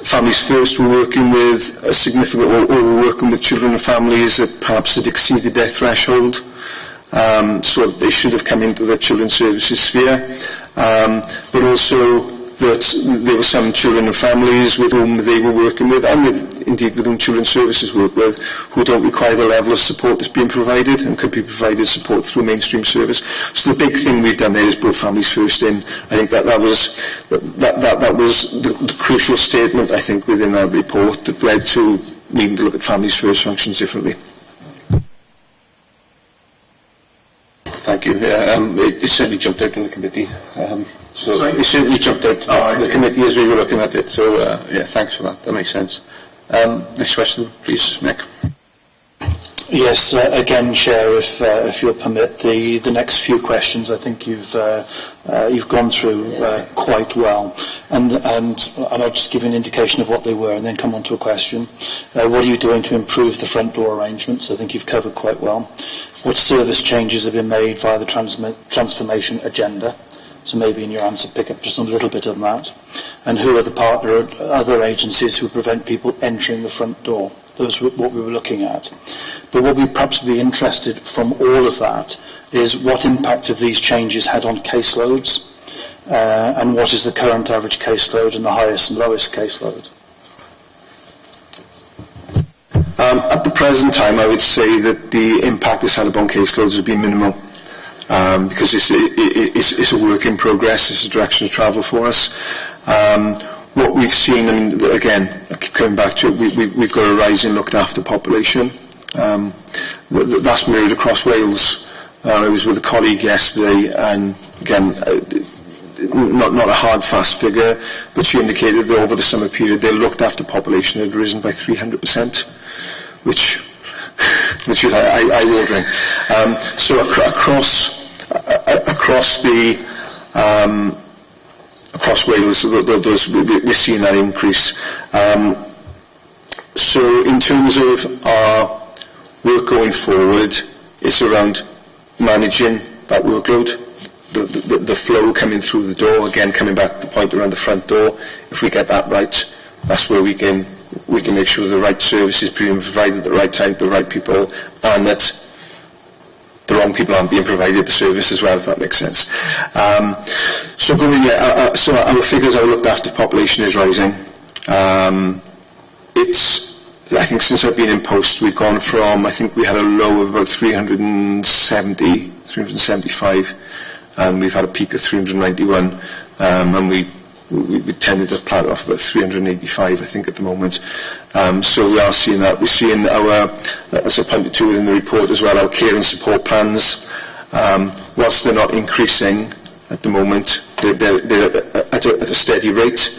Families First were working with a significant, or were working with children and families that perhaps had exceeded their threshold, so they should have come into the Children's Services sphere, but also that there were some children and families with whom they were working with, and indeed with whom Children's Services work with, who don't require the level of support that's being provided and could be provided support through mainstream service. So the big thing we've done there is brought Families First in. I think that was the crucial statement, I think, within that report that led to needing to look at Families First functions differently. Thank you. It certainly jumped out to the committee. It certainly jumped out to the committee as we were looking at it. So, thanks for that. That makes sense. Next question, please, Nick. Yes, again, Chair, if you'll permit, the next few questions I think you've gone through quite well, and I'll just give you an indication of what they were and then come on to a question. What are you doing to improve the front door arrangements? I think you've covered quite well. What service changes have been made via the transformation agenda? So maybe in your answer pick up just a little bit of that. And who are the other agencies who prevent people entering the front door? Those were what we were looking at. But what we'd perhaps be interested from all of that is what impact have these changes had on caseloads, and what is the current average caseload and the highest and lowest caseload? At the present time, I would say that the impact it's had upon caseloads has been minimal. because it's a work in progress, it's a direction of travel for us. What we've seen, I mean, again, I keep coming back to it, we've got a rising looked after population. That's mirrored across Wales. I was with a colleague yesterday, and again, not a hard, fast figure, but she indicated that over the summer period, their looked after population had risen by 300%, which is eye-watering. So across Wales, we're seeing that increase. So in terms of our work going forward, it's around managing that workload, the flow coming through the door. Again, coming back to the point around the front door, if we get that right, that's where we can make sure the right service is being provided at the right time to the right people, and that the wrong people aren't being provided the service as well, if that makes sense. So our figures, our looked after population is rising. I think since I've been in post, we've gone from, I think we had a low of about 375, and we've had a peak of 391, and we tended to plateau off about 385, I think, at the moment. So we are seeing that. We're seeing our, as I pointed to in the report as well, our care and support plans, whilst they're not increasing at the moment, they're at a steady rate.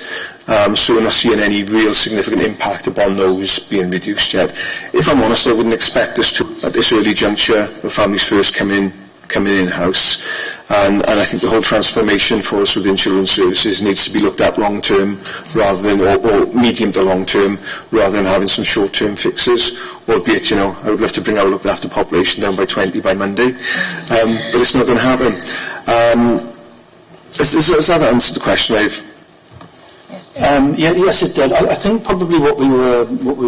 So we're not seeing any real significant impact upon those being reduced yet. If I'm honest, I wouldn't expect us to, at this early juncture, when families first come in-house, and I think the whole transformation for us within children's services needs to be looked at long-term, rather than, or medium to long-term, rather than having some short-term fixes, albeit, I would love to bring our looked after population down by 20 by Monday, but it's not going to happen. Has that answered the question, I've? Yes, it did. I think probably what we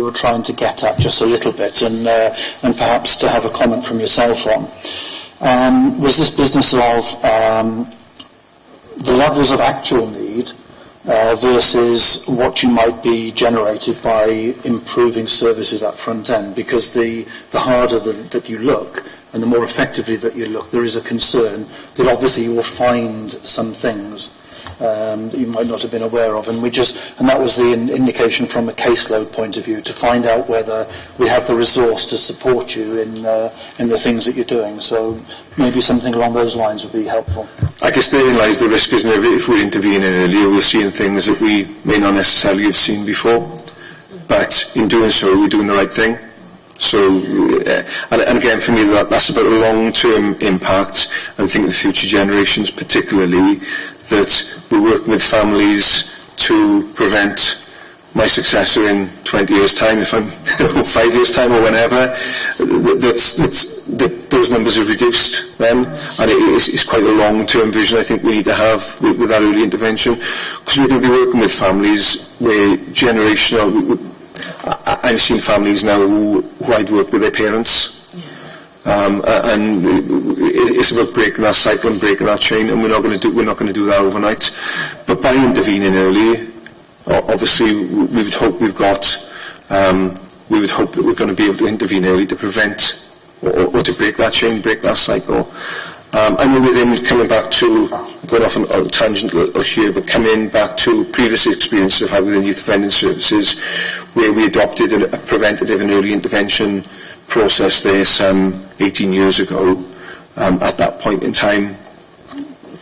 were trying to get at just a little bit, and perhaps to have a comment from yourself on, was this business of the levels of actual need versus what you might be generated by improving services at front end, because the harder that you look and the more effectively that you look, there is a concern that obviously you will find some things that you might not have been aware of, and that was the indication from a caseload point of view, to find out whether we have the resource to support you in the things that you're doing. So maybe something along those lines would be helpful. I guess therein lies the risk, isn't it? If we're intervening earlier, we're seeing things that we may not necessarily have seen before, but in doing so, we're doing the right thing. So, and again, for me, that's about a long-term impact, and thinking of future generations particularly, that we're working with families to prevent my successor in 20 years' time, if I'm, or 5 years' time, or whenever, that those numbers have reduced then, and it's quite a long-term vision I think we need to have with that early intervention, because we're going to be working with families where generational. I've seen families now who I'd worked with their parents, and it's about breaking that cycle and breaking that chain, and we're not going to do that overnight. But by intervening early, obviously we would hope that we're going to be able to intervene early to prevent or to break that chain, break that cycle. I know within coming back to, going off on a tangent a little here, but coming back to previous experiences I've had within youth offending services, where we adopted a preventative and early intervention process there some 18 years ago. At that point in time,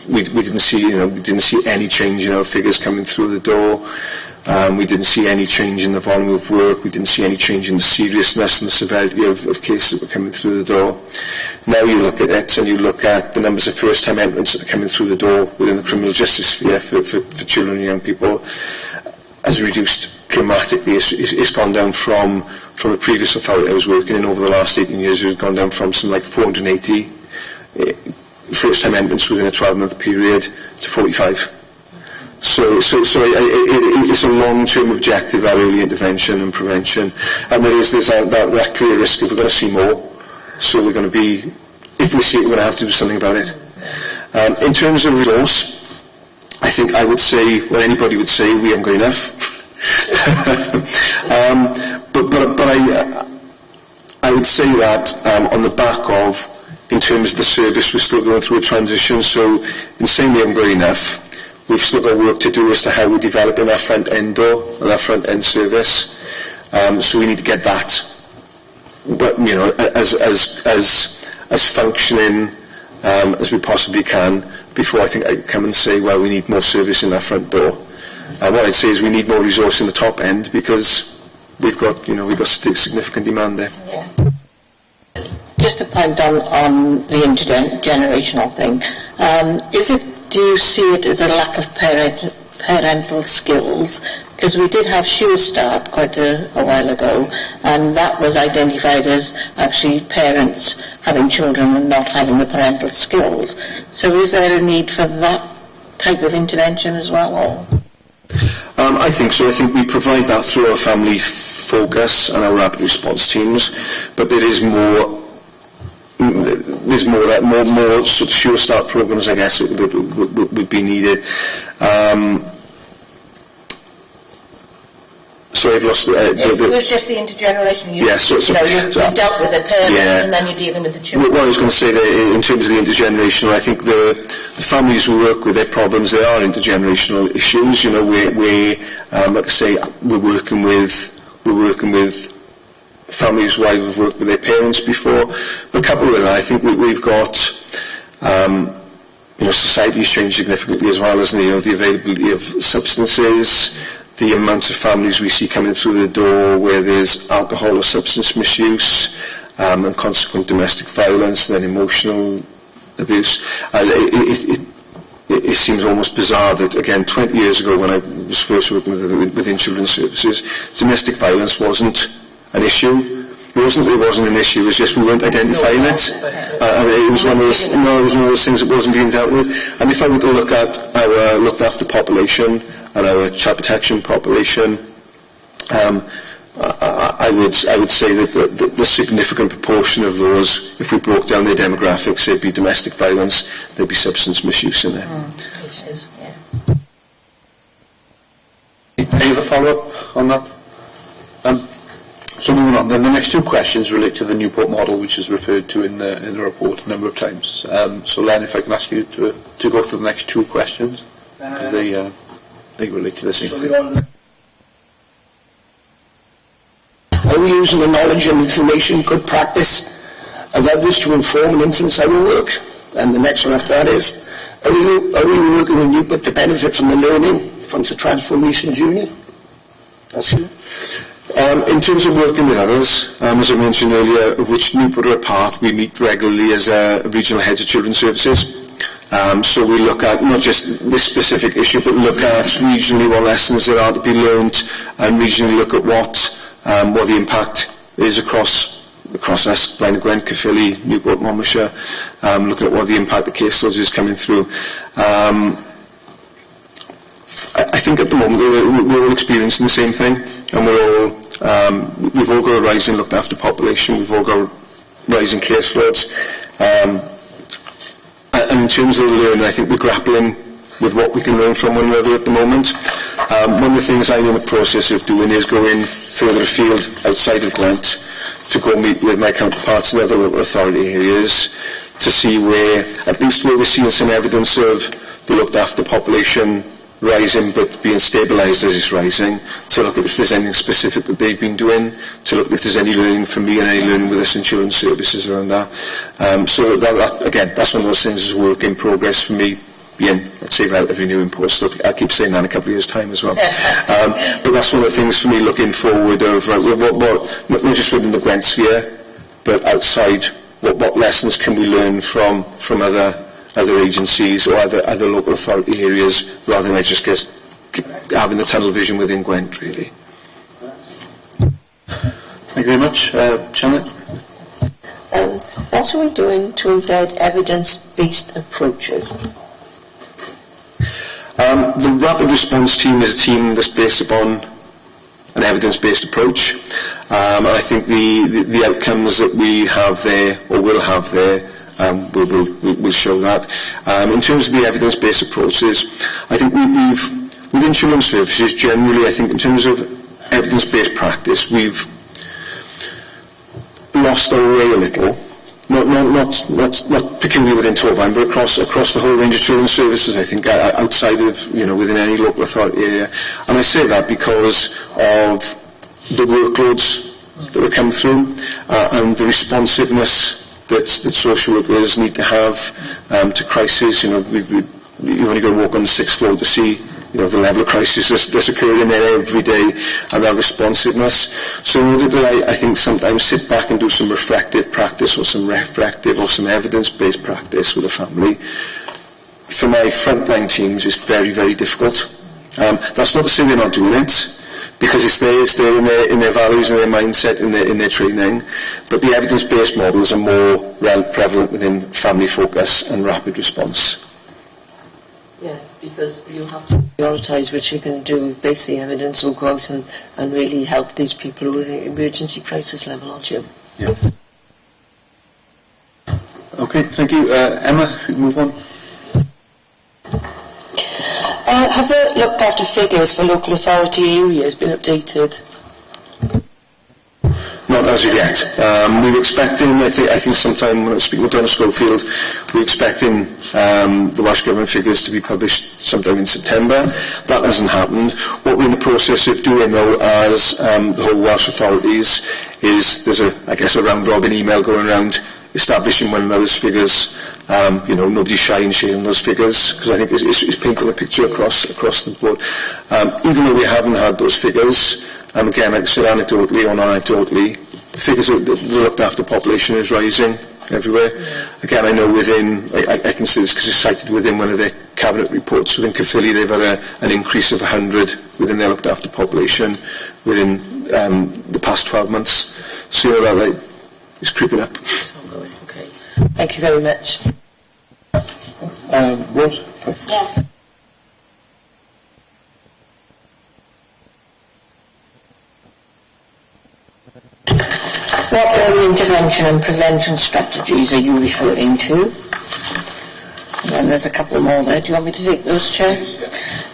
we didn't see any change in our figures coming through the door. We didn't see any change in the volume of work. We didn't see any change in the seriousness and the severity of cases that were coming through the door. Now you look at it, and you look at the numbers of first-time entrants that are coming through the door within the criminal justice sphere for children and young people has reduced dramatically. It's gone down from a previous authority I was working in over the last 18 years. It's gone down from something like 480 first-time entrants within a 12-month period to 45. So it's a long-term objective, that early intervention and prevention, and there's that clear risk if we're going to see more. So we're going to be, if we see it, we're going to have to do something about it. In terms of resource, I think I would say, well, anybody would say we haven't got enough. but I would say that on the back of in terms of the service, we're still going through a transition, so in saying we haven't got enough, we've still got work to do as to how we're developing our front end door and our front end service. So we need to get that, but you know, as functioning as we possibly can before I think I come and say, well, we need more service in our front door. What I'd say is we need more resource in the top end because we've got significant demand there. Yeah. Just a point on the intergenerational thing. Do you see it as a lack of parental skills? Because we did have Sure Start quite a while ago, and that was identified as actually parents having children and not having the parental skills. So is there a need for that type of intervention as well? Or? I think so. I think we provide that through our family focus and our rapid response teams, but there is more. There's more sort of Sure Start programs, I guess, that would be needed. Sorry, I've lost it was just the intergenerational. You've dealt with the parents and then you're dealing with the children. What I was going to say there, in terms of the intergenerational, I think the families we work with, their problems, they are intergenerational issues. You know, we like I say, we're working with families who have worked with their parents before. But coupled with that, I think we've got, society's changed significantly as well, hasn't it? You know, the availability of substances, the amount of families we see coming through the door where there's alcohol or substance misuse, and consequent domestic violence, and then emotional abuse. It seems almost bizarre that, again, 20 years ago when I was first working within children's services, domestic violence wasn't an issue. It wasn't an issue. It was just we weren't identifying it. It was one of those. No, it was one of those things that wasn't being dealt with. And if I were to look at our looked after population and our child protection population, I would say that the significant proportion of those, if we broke down their demographics, there'd be domestic violence, there'd be substance misuse in there. Cases, yeah. Any other follow-up on that? So moving on, then the next two questions relate to the Newport model, which is referred to in the report a number of times. So Len, if I can ask you to go through the next two questions, because they relate to the same thing. Are we using the knowledge and information, good practice of others to inform and influence our work? And the next one after that is, are we working with Newport to benefit from the learning from the transformation journey? That's it. In terms of working with others, as I mentioned earlier, of which Newport are a part, we meet regularly as regional heads of children's services. So we look at not just this specific issue, but look at regionally what lessons there are to be learned, and regionally look at what the impact is across us, Blaenau Gwent, Caerphilly, Newport, Monmouthshire, looking at what the impact of caseloads is coming through. I think at the moment we're all experiencing the same thing, and we've all got a rising looked after population, we've all got rising caseloads, and in terms of the learning, I think we're grappling with what we can learn from one another at the moment. One of the things I'm in the process of doing is going further afield outside of Gwent to go meet with my counterparts in other local authority areas to see where we're seeing some evidence of the looked after population rising but being stabilised as it's rising, to look at if there's anything specific that they've been doing, to look if there's any learning from me and any learning with us in children's services around that. So that again, that's one of those things is a work in progress for me, being, let's say, relatively new in post. I keep saying that in a couple of years' time as well. But that's one of the things for me looking forward of, not just within the Gwent sphere, but outside, what lessons can we learn from other agencies or other local authority areas, rather than just having the tunnel vision within Gwent, really. Thank you very much. Janet? What are we doing to embed evidence-based approaches? The rapid response team is a team that's based upon an evidence-based approach. I think the outcomes that we have there, or will have there, we'll show that. In terms of the evidence-based approaches, I think we've within children's services generally, I think in terms of evidence-based practice, we've lost our way a little not peculiar within Torfaen, but across the whole range of children's services, I think, outside of, within any local authority area. And I say that because of the workloads that will come through and the responsiveness that social workers need to have to crisis. You've only got to walk on the 6th floor to see the level of crisis that's occurring in there every day, and that responsiveness. So in order to, I think, sometimes sit back and do some reflective practice or some evidence-based practice with a family, for my frontline teams, it's very, very difficult. That's not to say they're not doing it, because it's there in their values and their mindset, in their training, but the evidence-based models are more prevalent within family focus and rapid response. Yeah, because you have to prioritise what you can do, base the evidence, or go out and really help these people who are in emergency crisis level, aren't you? Yeah. Okay, thank you. Emma, if we move on. Have the looked after figures for local authority areas been updated? Not as of yet. We were expecting, I think sometime when I was speaking with Donna Schofield, we were expecting the Welsh Government figures to be published sometime in September. That hasn't happened. What we're in the process of doing, though, as the whole Welsh authorities, is there's a round-robin email going around establishing one another's figures. Nobody's shy in sharing those figures, because I think it's painting a picture across the board. Even though we haven't had those figures, again, like I said, anecdotally or non-anecdotally, the figures of the looked after population is rising everywhere. Yeah. Again, I know I can see this because it's cited within one of their cabinet reports. Within Caerphilly, they've had an increase of 100 within their looked after population within the past 12 months. So that is creeping up. It's ongoing. Okay. Thank you very much. Rose? Yeah. What early intervention and prevention strategies are you referring to? And then there's a couple more there. Do you want me to take those, Chair?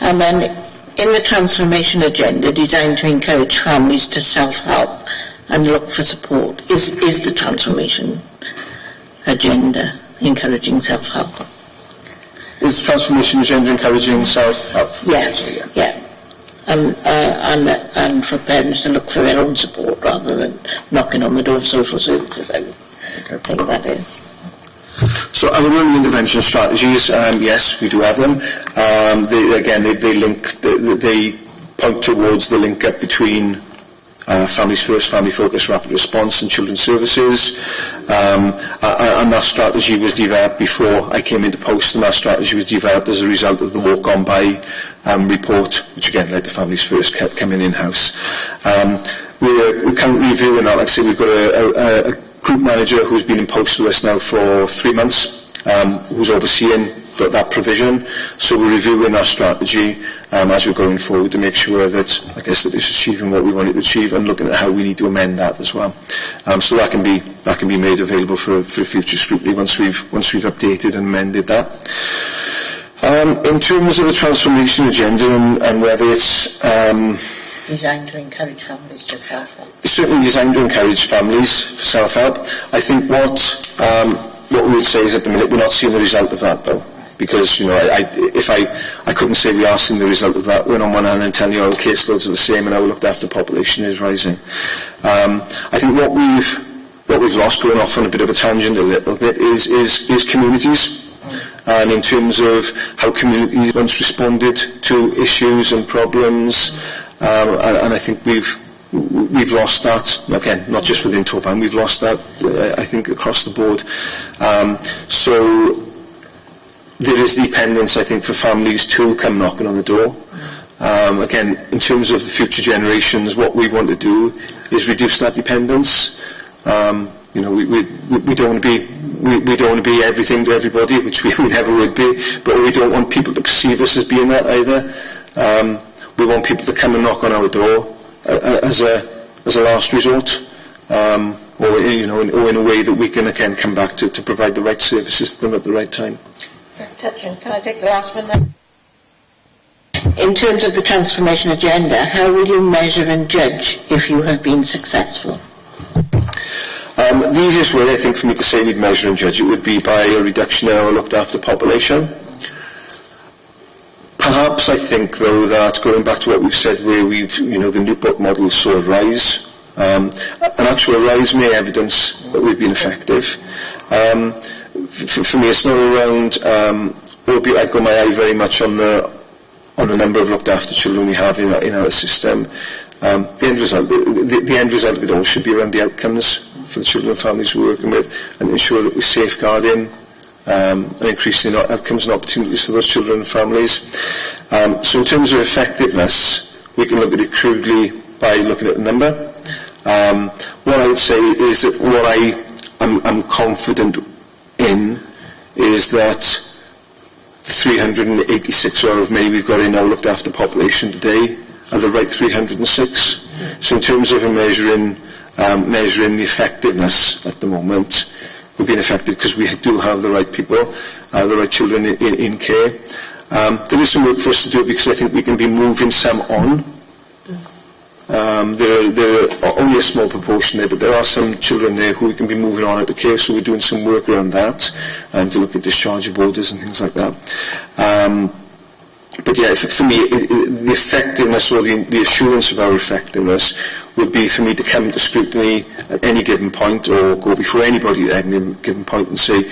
And then in the transformation agenda designed to encourage families to self-help and look for support, is the transformation agenda encouraging self-help? Is the transformation agenda encouraging self-help? Yes, yeah. And for parents to look for their own support rather than knocking on the door of social services, I think that is. So our early intervention strategies, yes, we do have them. They point towards the link up between Families First, Family Focus, Rapid Response and Children's Services. And that strategy was developed before I came into post, and that strategy was developed as a result of the Walk On By report, which again led to Families First coming in-house. We're currently reviewing that. Like I say, we've got a group manager who's been in post with us now for 3 months, who's overseeing that provision. So we're reviewing that strategy as we're going forward to make sure that, I guess, that it's achieving what we want it to achieve, and looking at how we need to amend that as well. So that can be made available for future scrutiny once we've updated and amended that. In terms of the transformation agenda and whether it's designed to encourage families to self-help. It's certainly designed to encourage families for self-help. I think what we would say is at the minute we're not seeing the result of that, though. Because, if I couldn't say we are seeing the result of that, when on one hand I'm telling you our caseloads are the same and our looked after population is rising. I think what we've lost, going off on a bit of a tangent a little bit, is communities. And in terms of how communities once responded to issues and problems, and I think we've lost that, again, not just within Torfaen, we've lost that, I think, across the board. So there is dependence, I think, for families to come knocking on the door. Again, in terms of the future generations, what we want to do is reduce that dependence. We don't want to be everything to everybody, which we never would be, but we don't want people to perceive us as being that either. We want people to come and knock on our door as a last resort, or in a way that we can again come back to provide the right services to them at the right time. Can I take the last one then? In terms of the transformation agenda, how will you measure and judge if you have been successful? The easiest way, I think, for me to say we'd measure and judge it would be by a reduction in our looked after population. Perhaps I think, though, that going back to what we've said, where we've, the Newport model saw a rise, an actual rise may evidence that we've been effective. For me, it's not around, I've got my eye very much on the number of looked after children we have in our system. The end result of it all should be around the outcomes for the children and families we're working with, and ensure that we're safeguarding and increasing outcomes and opportunities for those children and families. So in terms of effectiveness, we can look at it crudely by looking at the number. What I would say is that what I'm confident in is that the 386 or of many we've got in our looked after population today are the right 306. So in terms of measuring the effectiveness at the moment, we've been effective because we do have the right people, the right children in care. There is some work for us to do because I think we can be moving some on. There are only a small proportion there, but there are some children there who we can be moving on out of care, so we're doing some work around that to look at discharge of orders and things like that. But yeah, for me, the effectiveness or the assurance of our effectiveness would be for me to come to scrutiny at any given point, or go before anybody at any given point and say,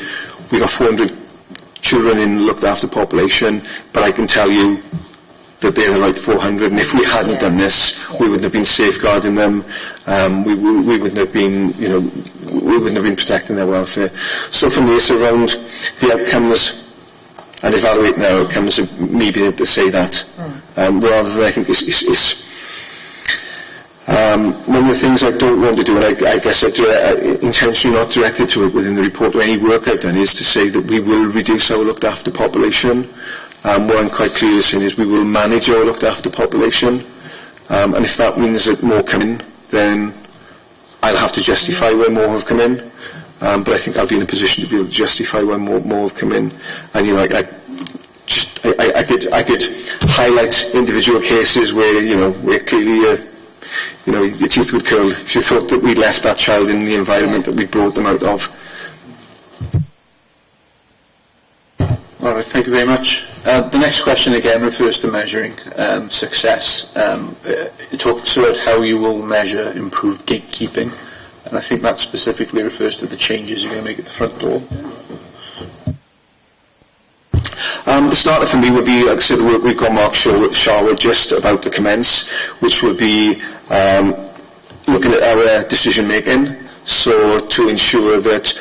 we've got 400 children in looked after population, but I can tell you that they're the right 400, and if we hadn't done this, we wouldn't have been safeguarding them, we wouldn't have been, we wouldn't have been protecting their welfare. So for me, it's around the outcomes and evaluating our outcomes, and me being able to say that, rather than I think it's one of the things I don't want to do, and I guess I do intentionally not directed to it within the report or any work I've done, is to say that we will reduce our looked after population. What I'm quite clear in saying is we will manage our looked after population, and if that means that more come in, then I'll have to justify where more have come in. But I think I'll be in a position to be able to justify why more have come in. And I could highlight individual cases where where clearly your teeth would curl if you thought that we'd left that child in the environment that we brought them out of. All right, thank you very much. The next question again refers to measuring success. It talks about how you will measure improved gatekeeping, and I think that specifically refers to the changes you're going to make at the front door. The starter for me would be, like I said, the work we've got Mark Shaw just about to commence, which would be looking at our decision making, so to ensure that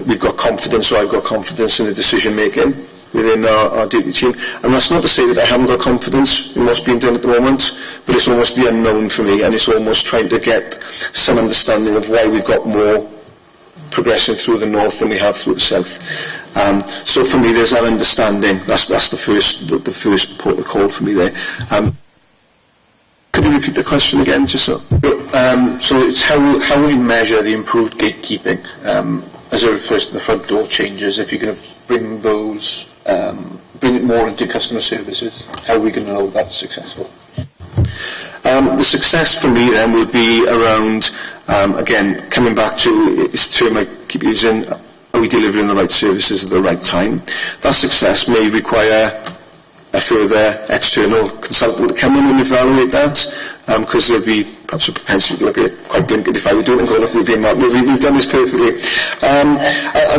we've got confidence, or I've got confidence in the decision making within our duty team. And that's not to say that I haven't got confidence in what's being done at the moment, but it's almost the unknown for me, and it's almost trying to get some understanding of why we've got more progression through the north than we have through the south. So for me, there's that understanding. That's the first port of call for me there. Could you repeat the question again, just so? So it's how will you measure the improved gatekeeping as it refers to the front door changes? If you're going to bring those, bring it more into customer services, how are we going to know that's successful? The success for me then would be around, again, coming back to this term I keep using, are we delivering the right services at the right time? That success may require a further external consultant to come in and evaluate that, because there'd be perhaps a propensity to look at it quite blinkered if I would do it and go, look, we've done this perfectly. And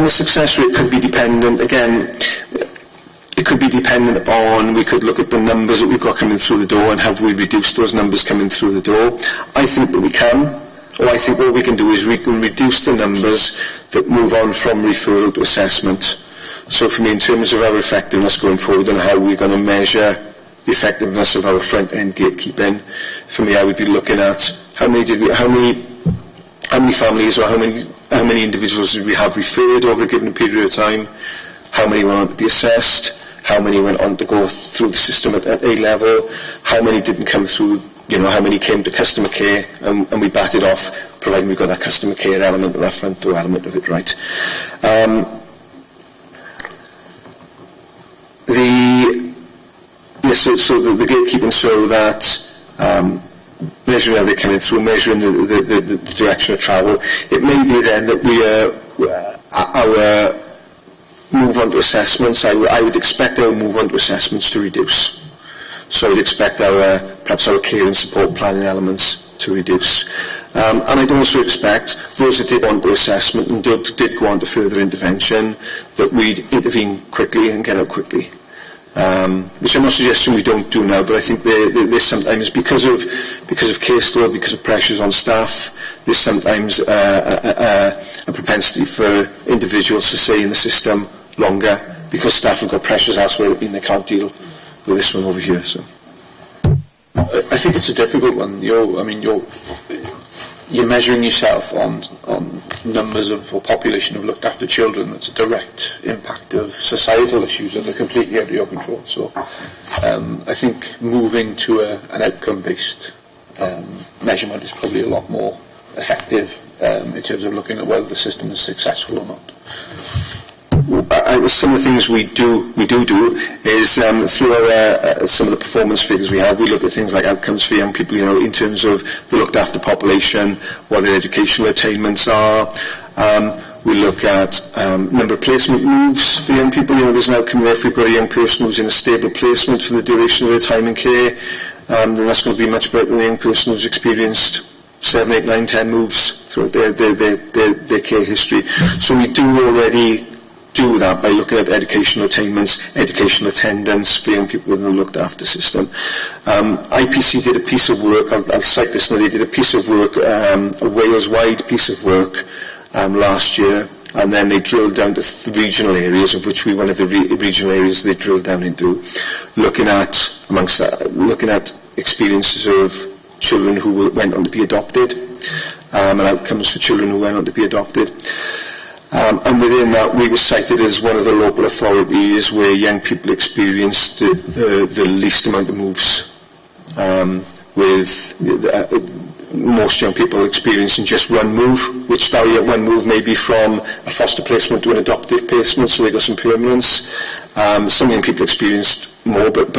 the success rate could be dependent, again, it could be dependent on, we could look at the numbers that we've got coming through the door and have we reduced those numbers coming through the door. I think that we can, or I think what we can do is we can reduce the numbers that move on from referral to assessment. So for me, in terms of our effectiveness going forward and how we're going to measure the effectiveness of our front-end gatekeeping, for me, I would be looking at how many families or how many individuals did we have referred over a given period of time, how many went on to be assessed, how many went on to go through the system at A level, how many didn't come through, how many came to customer care, and we batted off, providing we've got that customer care element or that front door element of it right. So the gatekeeping, so that measuring how they're coming through, measuring the direction of travel. It may be then that our move on to assessments, I would expect our move on to assessments to reduce. So I would expect perhaps our care and support planning elements to reduce. And I'd also expect those that did want to assessment and did go on to further intervention, that we'd intervene quickly and get out quickly. Which I'm not suggesting we don't do now, but I think there's sometimes, because of caseload, because of pressures on staff, there's sometimes a propensity for individuals to stay in the system longer because staff have got pressures elsewhere that mean they can't deal with this one over here. So I think it's a difficult one. You're measuring yourself on numbers of or population of looked after children. That's a direct impact of societal issues that are completely out of your control. So I think moving to an outcome-based measurement is probably a lot more effective in terms of looking at whether the system is successful or not. Some of the things we do is through our, some of the performance figures we have, we look at things like outcomes for young people, in terms of the looked after population, what their educational attainments are. We look at number of placement moves for young people. There's an outcome there. If we've got a young person who's in a stable placement for the duration of their time in care, then that's going to be much better than the young person who's experienced 7, 8, 9, 10 moves throughout their care history. So we do already do that by looking at educational attainments, educational attendance for young people within the looked after system. IPC did a piece of work, I'll cite this now, they did a piece of work, a Wales-wide piece of work last year, and then they drilled down to regional areas, of which we one of the regional areas they drilled down into, looking at experiences of children who went on to be adopted, and outcomes for children who went on to be adopted. And within that, we were cited as one of the local authorities where young people experienced the least amount of moves, with most young people experiencing just one move, which that one move may be from a foster placement to an adoptive placement, so they got some permanence. Some young people experienced more, but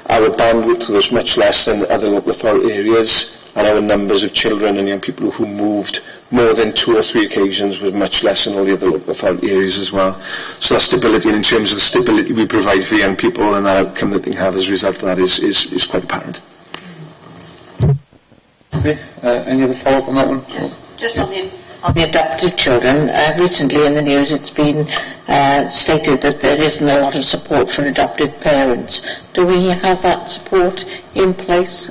our bandwidth was much less than other local authority areas, and our numbers of children and young people who moved more than 2 or 3 occasions was much less than all the other local authority areas as well. So that stability, and in terms of the stability we provide for young people and that outcome that they have as a result of that is quite apparent. Okay, any other follow-up on that one? Just on the adopted children, recently in the news it's been stated that there isn't a lot of support for adoptive parents. Do we have that support in place?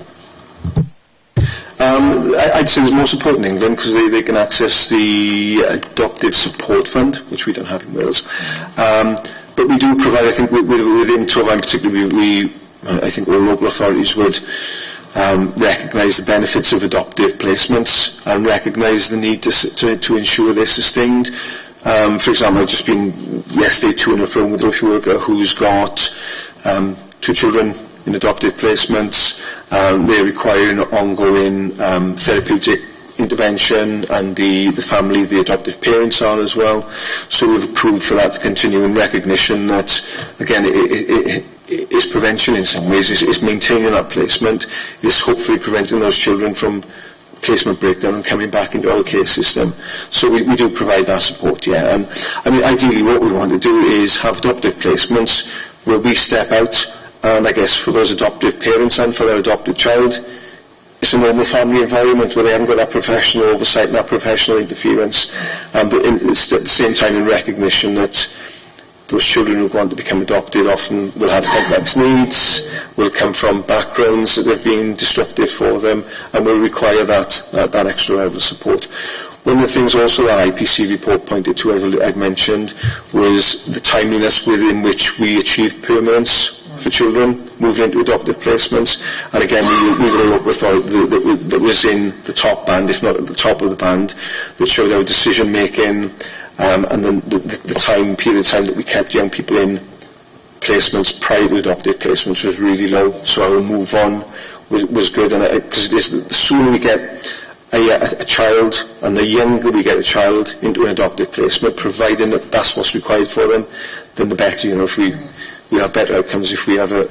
I'd say there's more support in England because they can access the Adoptive Support Fund, which we don't have in Wales. But we do provide, I think, within Torfaen particularly, I think all local authorities would recognise the benefits of adoptive placements and recognise the need to ensure they're sustained. For example, I've just been yesterday to and from with a social worker who's got 2 children in adoptive placements. They require an ongoing therapeutic intervention, and the family, the adoptive parents are as well. So we've approved for that to continue in recognition that, again, it is prevention in some ways. It's maintaining that placement. It's hopefully preventing those children from placement breakdown and coming back into our care system. So we do provide that support, yeah. And I mean, ideally what we want to do is have adoptive placements where we step out, and I guess for those adoptive parents and for their adopted child, it's a normal family environment where they haven't got that professional oversight and that professional interference, but at the same time in recognition that those children who go on to become adopted often will have complex needs, will come from backgrounds that have been destructive for them, and will require that extra level of support. One of the things also that IPC report pointed to, I've mentioned, was the timeliness within which we achieve permanence for children moving into adoptive placements. And again, we were a local authority that was in the top band, if not at the top of the band, that showed our decision making, and then the period of time that we kept young people in placements prior to adoptive placements was really low. So our move on was good, and because the sooner we get a child, and the younger we get a child into an adoptive placement, providing that that's what's required for them, then the better. If we have better outcomes if we have a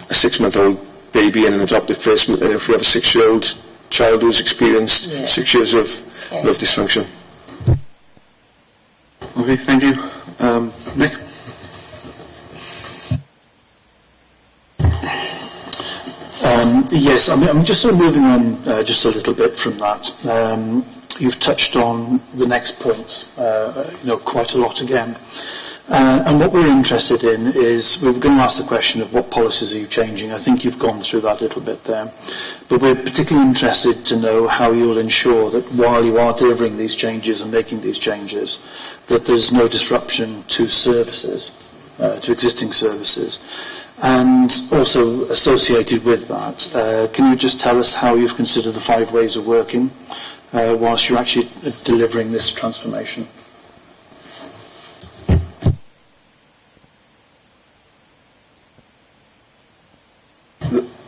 6-month-old baby in an adoptive placement than if we have a 6-year-old child who's experienced 6 years of love dysfunction. Okay, thank you. Nick? Yes, I'm just sort of moving on just a little bit from that. You've touched on the next points, quite a lot again. And what we're interested in is, we're going to ask the question of what policies are you changing. I think you've gone through that a little bit there. But we're particularly interested to know how you'll ensure that while you are delivering these changes and making these changes, that there's no disruption to services, to existing services. And also associated with that, can you just tell us how you've considered the 5 ways of working whilst you're actually delivering this transformation?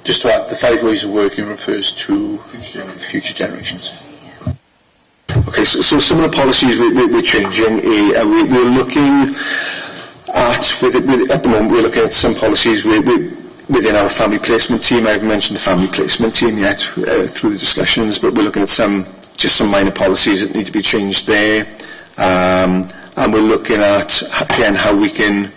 Just to add, the 5 ways of working refers to future generations. Okay, so some of the policies we're changing, we're looking at the moment we're looking at some policies within our family placement team. I haven't mentioned the family placement team yet through the discussions, but we're looking at some minor policies that need to be changed there, and we're looking at again how we can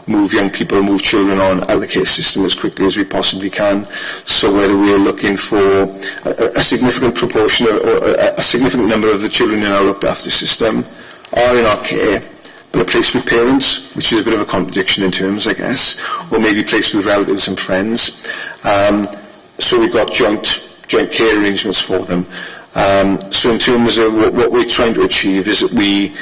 move young people, move children on out of the care system as quickly as we possibly can. So whether we're looking for a significant proportion or a significant number of the children in our looked after system are in our care, but are placed with parents, which is a bit of a contradiction in terms, I guess, or maybe placed with relatives and friends. So we've got joint care arrangements for them. So in terms of what we're trying to achieve is that we,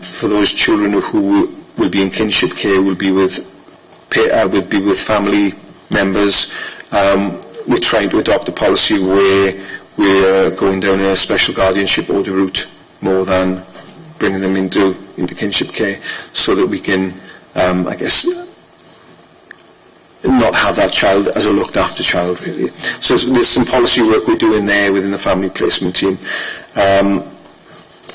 for those children who will be in kinship care, will be with family members, we're trying to adopt a policy where we're going down a special guardianship order route more than bringing them into kinship care, so that we can, I guess, not have that child as a looked after child, really. So there's some policy work we're doing there within the family placement team.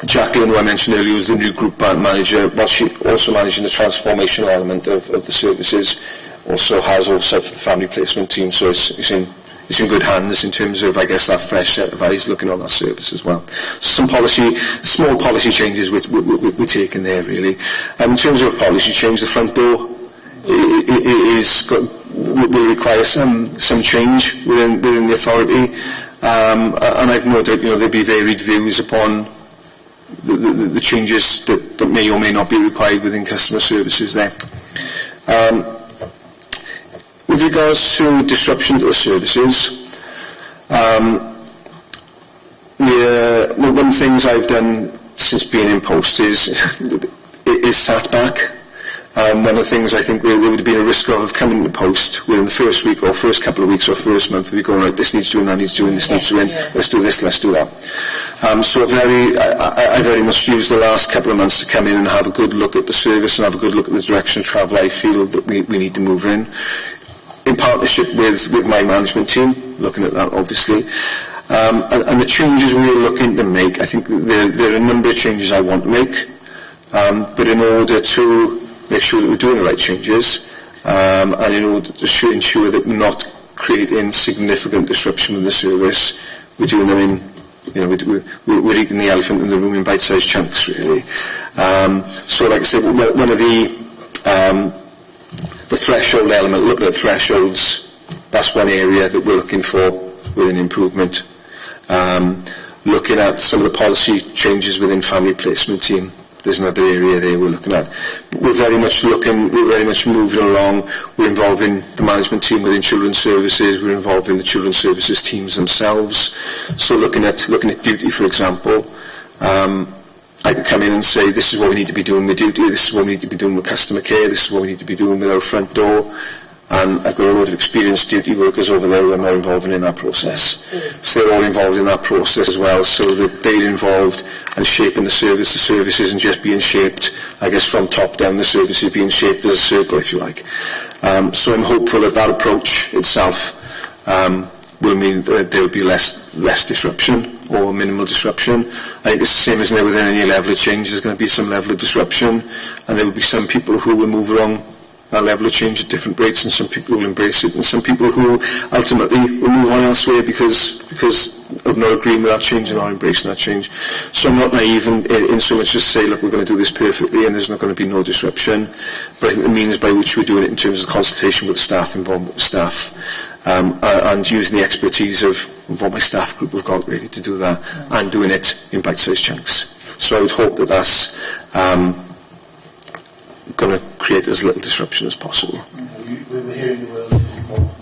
Jacqueline, who I mentioned earlier, was the new group manager, while she also managing the transformational element of the services, also has oversight for the family placement team, so it's in good hands in terms of, I guess, that fresh set of eyes looking on that service as well. Some small policy changes we're taking there, really. In terms of policy change, the front door will require some change within the authority, and I've no doubt there'll be varied views upon the changes that may or may not be required within customer services there. With regards to disruption to the services, one of the things I've done since being in post is sat back. One of the things I think there would have been a risk of coming to post within the first week or first couple of weeks or first month, we'd be going, right, this needs doing, that needs doing, this needs doing, let's do this, let's do that. So I very much used the last couple of months to come in and have a good look at the service and have a good look at the direction of travel I feel that we need to move in partnership with my management team, looking at that obviously. And the changes we're looking to make, I think there are a number of changes I want to make, but in order to make sure that we're doing the right changes, and in order to ensure that we're not creating significant disruption in the service, we're doing them in, we're eating the elephant in the room in bite-sized chunks, really. So, like I said, one of the threshold element, looking at thresholds, that's one area that we're looking for with an improvement. Looking at some of the policy changes within family placement team, there's another area there we're looking at. We're very much moving along. We're involving the management team within children's services. We're involving the children's services teams themselves. So looking at duty, for example, I could come in and say, this is what we need to be doing with duty, this is what we need to be doing with customer care, this is what we need to be doing with our front door. And I've got a lot of experienced duty workers over there who are involved in that process. So they're all involved in that process as well, so that they're involved and shaping the service. The service isn't just being shaped, I guess, from top down. The service is being shaped as a circle, if you like. So I'm hopeful that approach itself will mean that there will be less disruption or minimal disruption. I think it's the same as within any level of change. There's going to be some level of disruption, and there will be some people who will move along that level of change at different rates, and some people will embrace it, and some people who ultimately will move on elsewhere because of not agreeing with that change and not embracing that change. So I'm not naive in so much as to say, look, we're going to do this perfectly and there's not going to be no disruption. But I think the means by which we're doing it in terms of consultation with the staff, involvement with staff, and using the expertise of what my staff group have got really to do that, and doing it in bite-sized chunks. So I would hope that that's going to create as little disruption as possible. We were hearing the word involvement.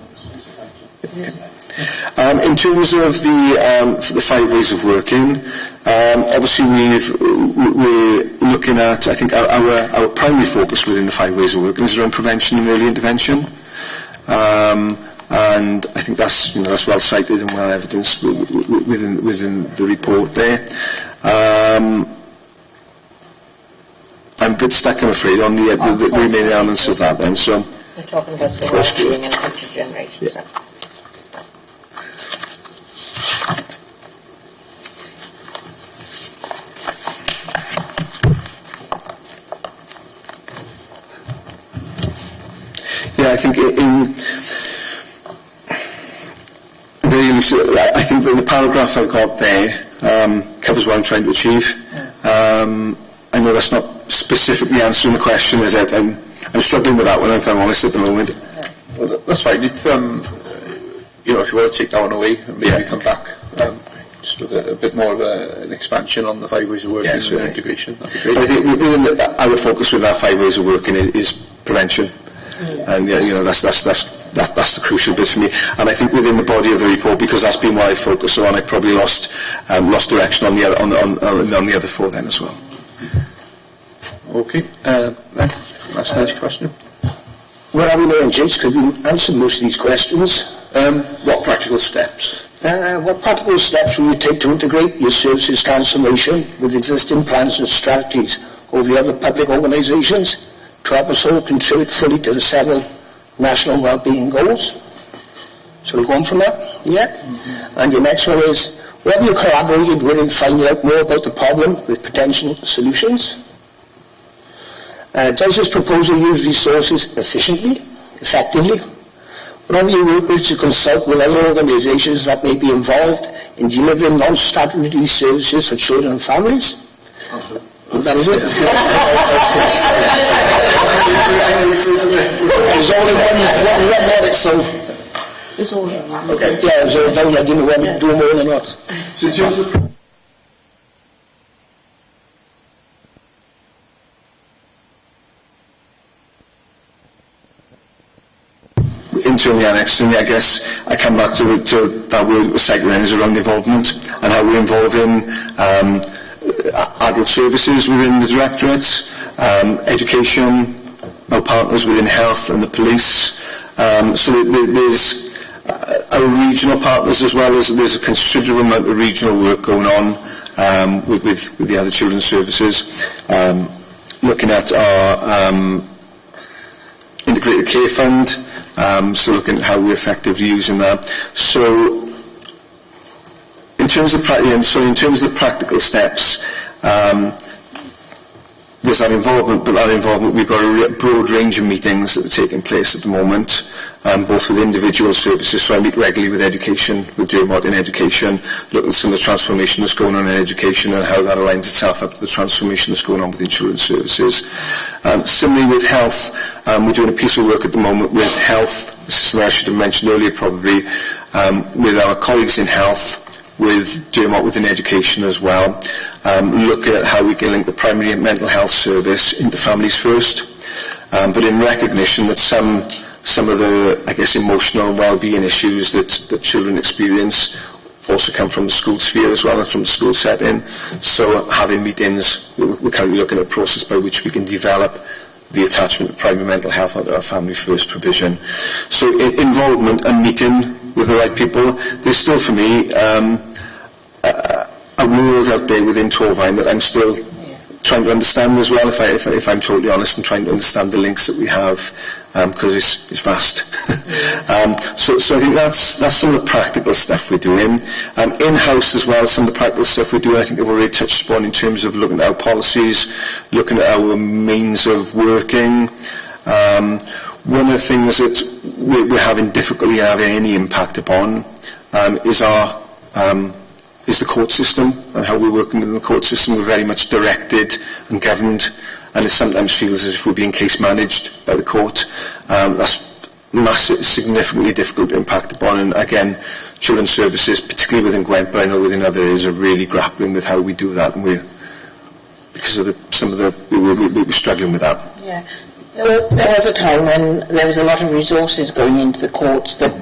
In terms of the 5 ways of working, obviously we're looking at, I think our primary focus within the 5 ways of working is around prevention and early intervention, and I think that's well cited and well evidenced within the report there. I'm a bit stuck, I'm afraid, on the remaining elements of that then. So we're talking about the well-being and future generations. Yeah. Yeah, I think I think that the paragraph I've got there covers what I'm trying to achieve. I know that's not specifically answering the question, is it? I'm struggling with that one, if I'm honest, at the moment. Well, that's fine. If if you want to take that one away and maybe come back, just with a bit more of an expansion on the 5 ways of working and integration, that'd be great. But I think our focus with our 5 ways of working is prevention, and that's the crucial bit for me. And I think within the body of the report, because that's been what I focus on, I probably lost direction on the other 4 then as well. Okay, that's the next question. Where are we now, James? Because we answered most of these questions. What practical steps? What practical steps will you take to integrate your services transformation with existing plans and strategies of the other public organisations to help us all contribute fully to the several national wellbeing goals? So we go on from that? Yeah? And your next one is, what have you collaborated with in finding out more about the problem with potential solutions? Does this proposal use resources efficiently, effectively? What have you worked with to consult with other organisations that may be involved in delivering non-statutory services for children and families? That is it. There's only one audit, so... It's all right. Okay. Yeah, so don't let you do more or not. So internally and externally, I guess I come back to that word was cited then, is around involvement and how we're involving adult services within the directorates, education, our partners within health and the police. So there's our regional partners as well. There's a considerable amount of regional work going on with the other children's services, looking at our integrated care fund, so looking at how we're effectively using that. So in terms of the practical steps, there's that involvement, but that involvement, we've got a broad range of meetings that are taking place at the moment, both with individual services. So I meet regularly with education, with Dermot in education, look at some of the transformation that's going on in education and how that aligns itself up to the transformation that's going on with insurance services. Similarly with health, we're doing a piece of work at the moment with health. This is something I should have mentioned earlier probably, with our colleagues in health, with Dermot within education as well, looking at how we can link the primary mental health service into Families First, but in recognition that some of the, I guess, emotional and well-being issues that children experience also come from the school sphere as well and from the school setting. So having meetings, we're currently looking at a process by which we can develop the attachment of primary mental health under our Family First provision. So involvement and meeting with the right people. There's still for me a world out there within Torvine that I'm still trying to understand as well, if I'm totally honest, and trying to understand the links that we have, because it's vast. So I think that's some of the practical stuff we're doing. In-house as well, some of the practical stuff we do, I think I've already touched upon in terms of looking at our policies, looking at our means of working, One of the things that we're having difficulty having any impact upon is the court system and how we're working within the court system. We're very much directed and governed, and it sometimes feels as if we're being case managed by the court. That's massive, significantly difficult to impact upon, and again, Children's Services, particularly within Gwent, but I know within other areas, are really grappling with how we do that, and we're struggling with that. Yeah. There was a time when there was a lot of resources going into the courts that,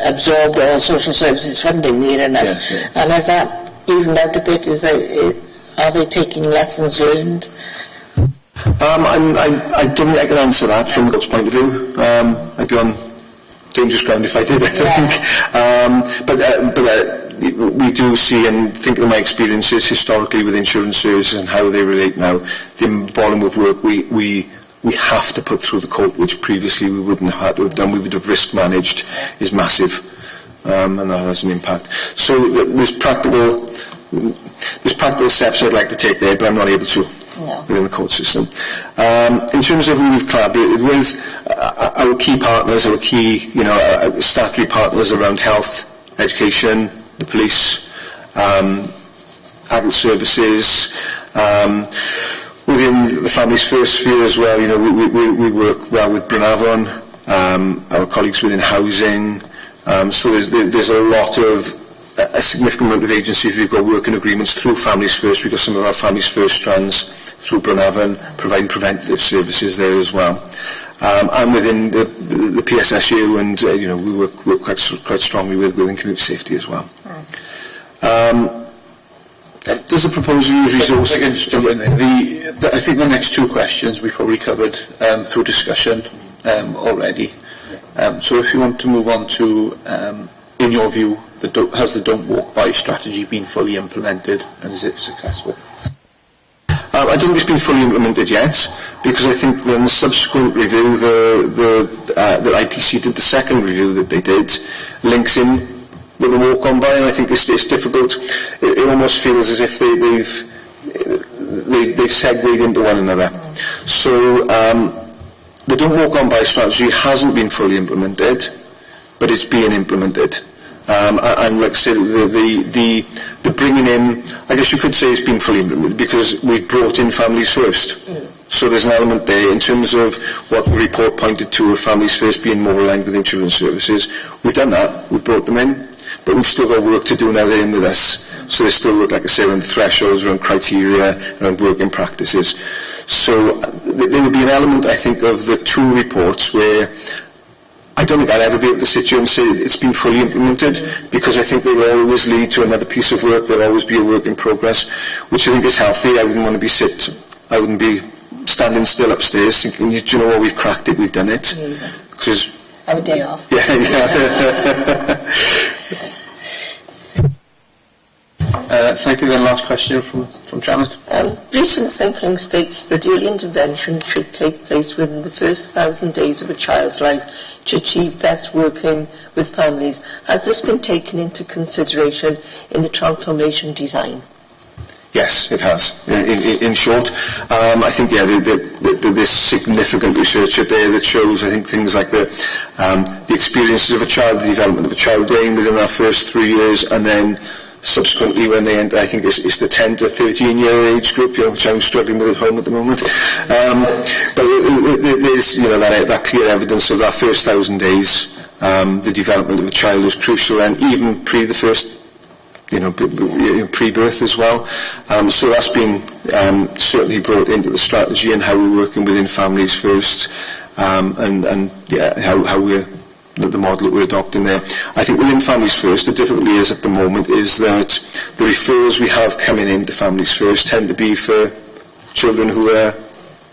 absorbed all social services funding near enough. Yes, yeah. And has that evened out a bit? Are they taking lessons learned? I don't think I can answer that from the court's point of view. I'd be on dangerous ground if I did, I think. But we do see, and thinking of my experiences historically with Insurance Services and how they relate now, the volume of work we have to put through the court, which previously we wouldn't have had to have done, we would have risk managed, is massive, and that has an impact. So there's practical steps I'd like to take there, but I'm not able to within the court system. In terms of who we've collaborated with, our key partners, our key statutory partners around health, education, the police, adult services, within the Families First sphere as well, we work well with Brynavon, our colleagues within housing, so there's a lot of, a significant amount of agencies we've got working agreements through Families First. We've got some of our Families First strands through Brynavon, providing preventative services there as well. And within the PSSU, and we work quite strongly within community safety as well. Does the proposal use resources? I can just jump in there. I think the next two questions we probably covered through discussion already. So if you want to move on to, in your view, has the Don't Walk By strategy been fully implemented, and is it successful? I don't think it's been fully implemented yet, because I think then the subsequent review, the IPC did the second review that they did, links in with the walk on by, and I think it's difficult. It almost feels as if they've segued into one another. So the Don't Walk On By strategy hasn't been fully implemented, but it's being implemented. And like I say, the bringing in, I guess you could say it's been fully implemented because we've brought in Families First. So there's an element there in terms of what the report pointed to of Families First being more aligned with Insurance Services. We've done that, we've brought them in, but we've still got work to do now they're in with us. So there's still work, like I say, around thresholds, around criteria, around working practices. So there would be an element, I think, of the two reports where I don't think I'd ever be able to sit here and say it's been fully implemented, because I think they will always lead to another piece of work. There'll always be a work in progress, which I think is healthy. I wouldn't be standing still upstairs thinking, do you know what, we've cracked it, we've done it. Because Have a day off. yeah. Thank you. Then last question from Janet. Recent thinking states that early intervention should take place within the first 1,000 days of a child's life to achieve best working with families. Has this been taken into consideration in the transformation design? Yes, it has. In short, I think there's significant research out there that shows, I think, things like the experiences of a child, the development of a child brain within our first 3 years, and then subsequently when they enter, I think it's the 10 to 13-year age group, which I'm struggling with at home at the moment. But there's that clear evidence of that first 1,000 days, the development of a child is crucial, and even the first pre-birth as well. So that's been certainly brought into the strategy and how we're working within Families First, and how we're the model that we're adopting there. I think within Families First, the difficulty is at the moment is that the referrals we have coming into Families First tend to be for children who are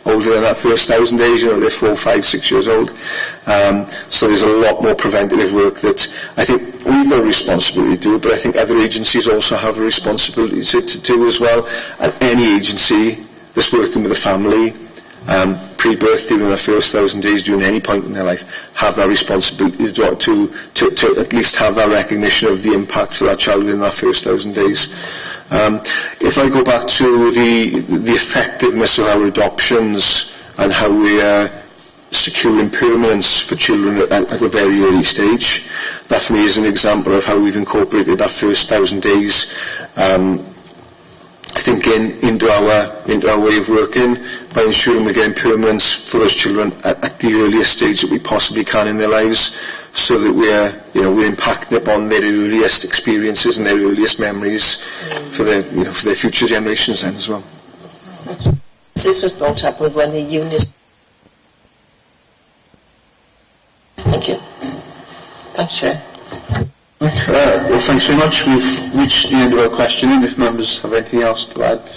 older than that first 1,000 days, they're 4, 5, 6 years old. So there's a lot more preventative work that I think we've got a responsibility to do, but I think other agencies also have a responsibility to do as well. And any agency that's working with a family, pre-birth, during their first 1,000 days, during any point in their life, have that responsibility to at least have that recognition of the impact for that child in that first 1,000 days. If I go back to the effectiveness of our adoptions and how we are securing permanence for children at a very early stage. That for me is an example of how we've incorporated that first 1,000 days thinking into our way of working by ensuring we're getting permanence for those children at the earliest stage that we possibly can in their lives, so that we're impacting upon their earliest experiences and their earliest memories for their future generations then as well. This was brought up with when the unit. Thank you. Thanks, Chair. Well, thanks very much. We've reached the end of our questioning. If members have anything else to add.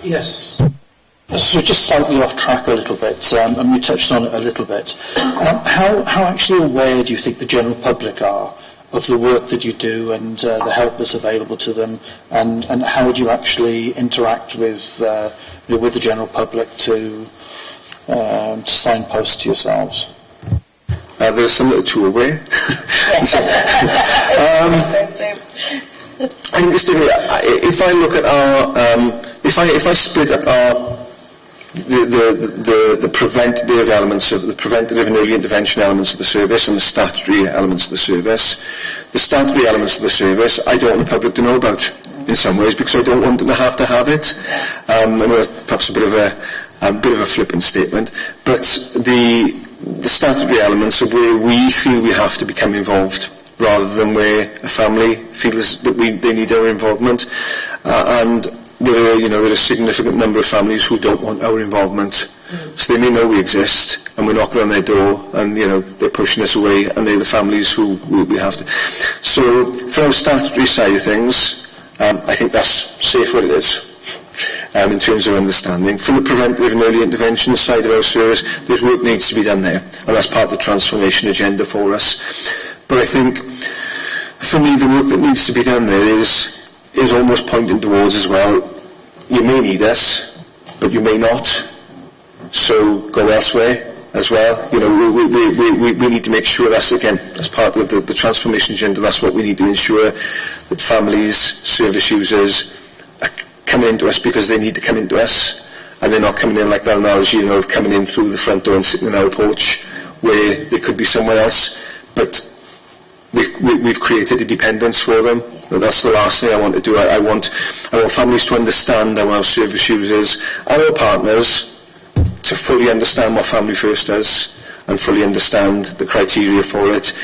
Yes. So just slightly off track a little bit, and we touched on it a little bit. How actually aware do you think the general public are of the work that you do and the help that's available to them, and how do you actually interact with the general public to signpost to yourselves? There's some that are too aware. I think if I look at our, if I split up our the preventative elements of the preventative and early intervention elements of the service and the statutory elements of the service. The statutory elements of the service I don't want the public to know about in some ways, because I don't want them to have it. I know that's perhaps a bit of a flippant statement, but the statutory elements are where we feel we have to become involved, rather than where a family feels that they need our involvement, and there are a significant number of families who don't want our involvement. So they may know we exist, and we're knocking on their door, and they're pushing us away, and they're the families who we have to. So from the statutory side of things, I think that's safe what it is. In terms of understanding. From the preventive and early intervention side of our service, there's work needs to be done there, and that's part of the transformation agenda for us. But I think, for me, the work that needs to be done there is almost pointing towards as well, you may need us, but you may not, so go elsewhere as well. We need to make sure that's, again, as part of the transformation agenda, that's what we need to ensure, that families, service users, coming into us because they need to come into us, and they're not coming in like that analogy, of coming in through the front door and sitting in our porch where they could be somewhere else, but we've created a dependence for them. But that's the last thing I want to do. I want families to understand, I want our service users and our partners to fully understand what Family First does, and fully understand the criteria for it,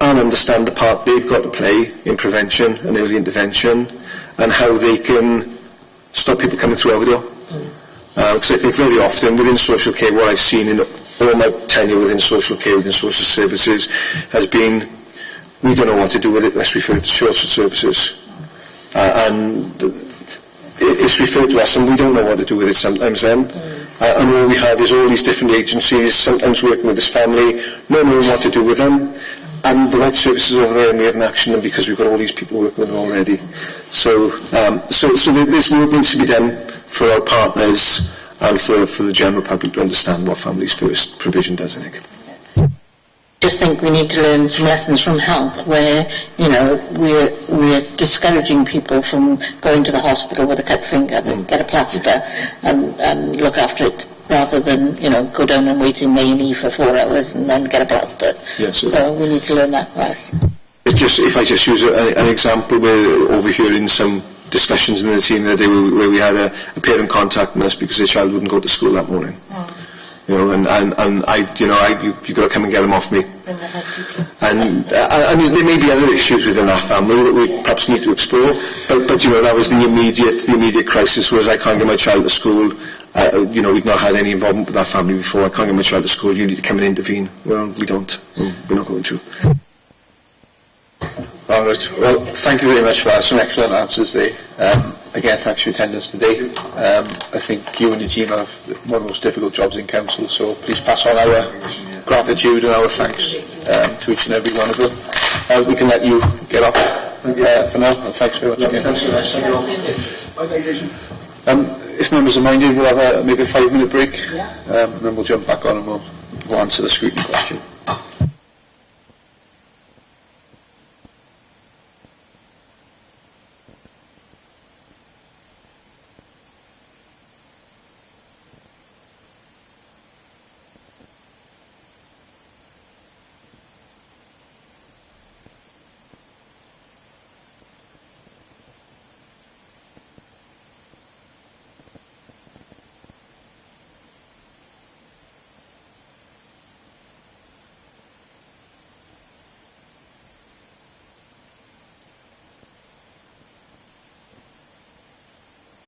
and understand the part they've got to play in prevention and early intervention, and how they can stop people coming through our door. Because I think very often within social care, what I've seen in all my tenure within social care, within social services, has been, we don't know what to do with it, let's refer it to social services. And it's referred to us, and we don't know what to do with it sometimes then. And all we have is all these different agencies, sometimes working with this family, not knowing what to do with them. And the right services over there, and we haven't actioned them because we've got all these people working with them already. So this work needs to be done for our partners and for the general public to understand what Families First provision does, I think. Just think we need to learn some lessons from health, where we're discouraging people from going to the hospital with a cut finger, get a plaster and look after it, rather than go down and wait in A&E for 4 hours and then get a plaster. Yes, so we need to learn that lesson. If I just use an example, we're overhearing some discussions in the team the day where we had a parent contacting us because their child wouldn't go to school that morning. And you've got to come and get them off me. And I mean, there may be other issues within that family that we perhaps need to explore. But that was the immediate crisis, was I can't get my child to school. We've not had any involvement with that family before. I can't get my child to school. You need to come and intervene. Well, we don't. We're not going to. All right. Well, thank you very much for that. Some excellent answers there. Again, thanks for your attendance today. I think you and your team have one of the most difficult jobs in council, so please pass on our gratitude and our thanks to each and every one of them. We can let you get off for now. Thanks very much. Thanks so much. If members are minded, we'll have maybe a 5-minute break, and then we'll jump back on and we'll answer the scrutiny question.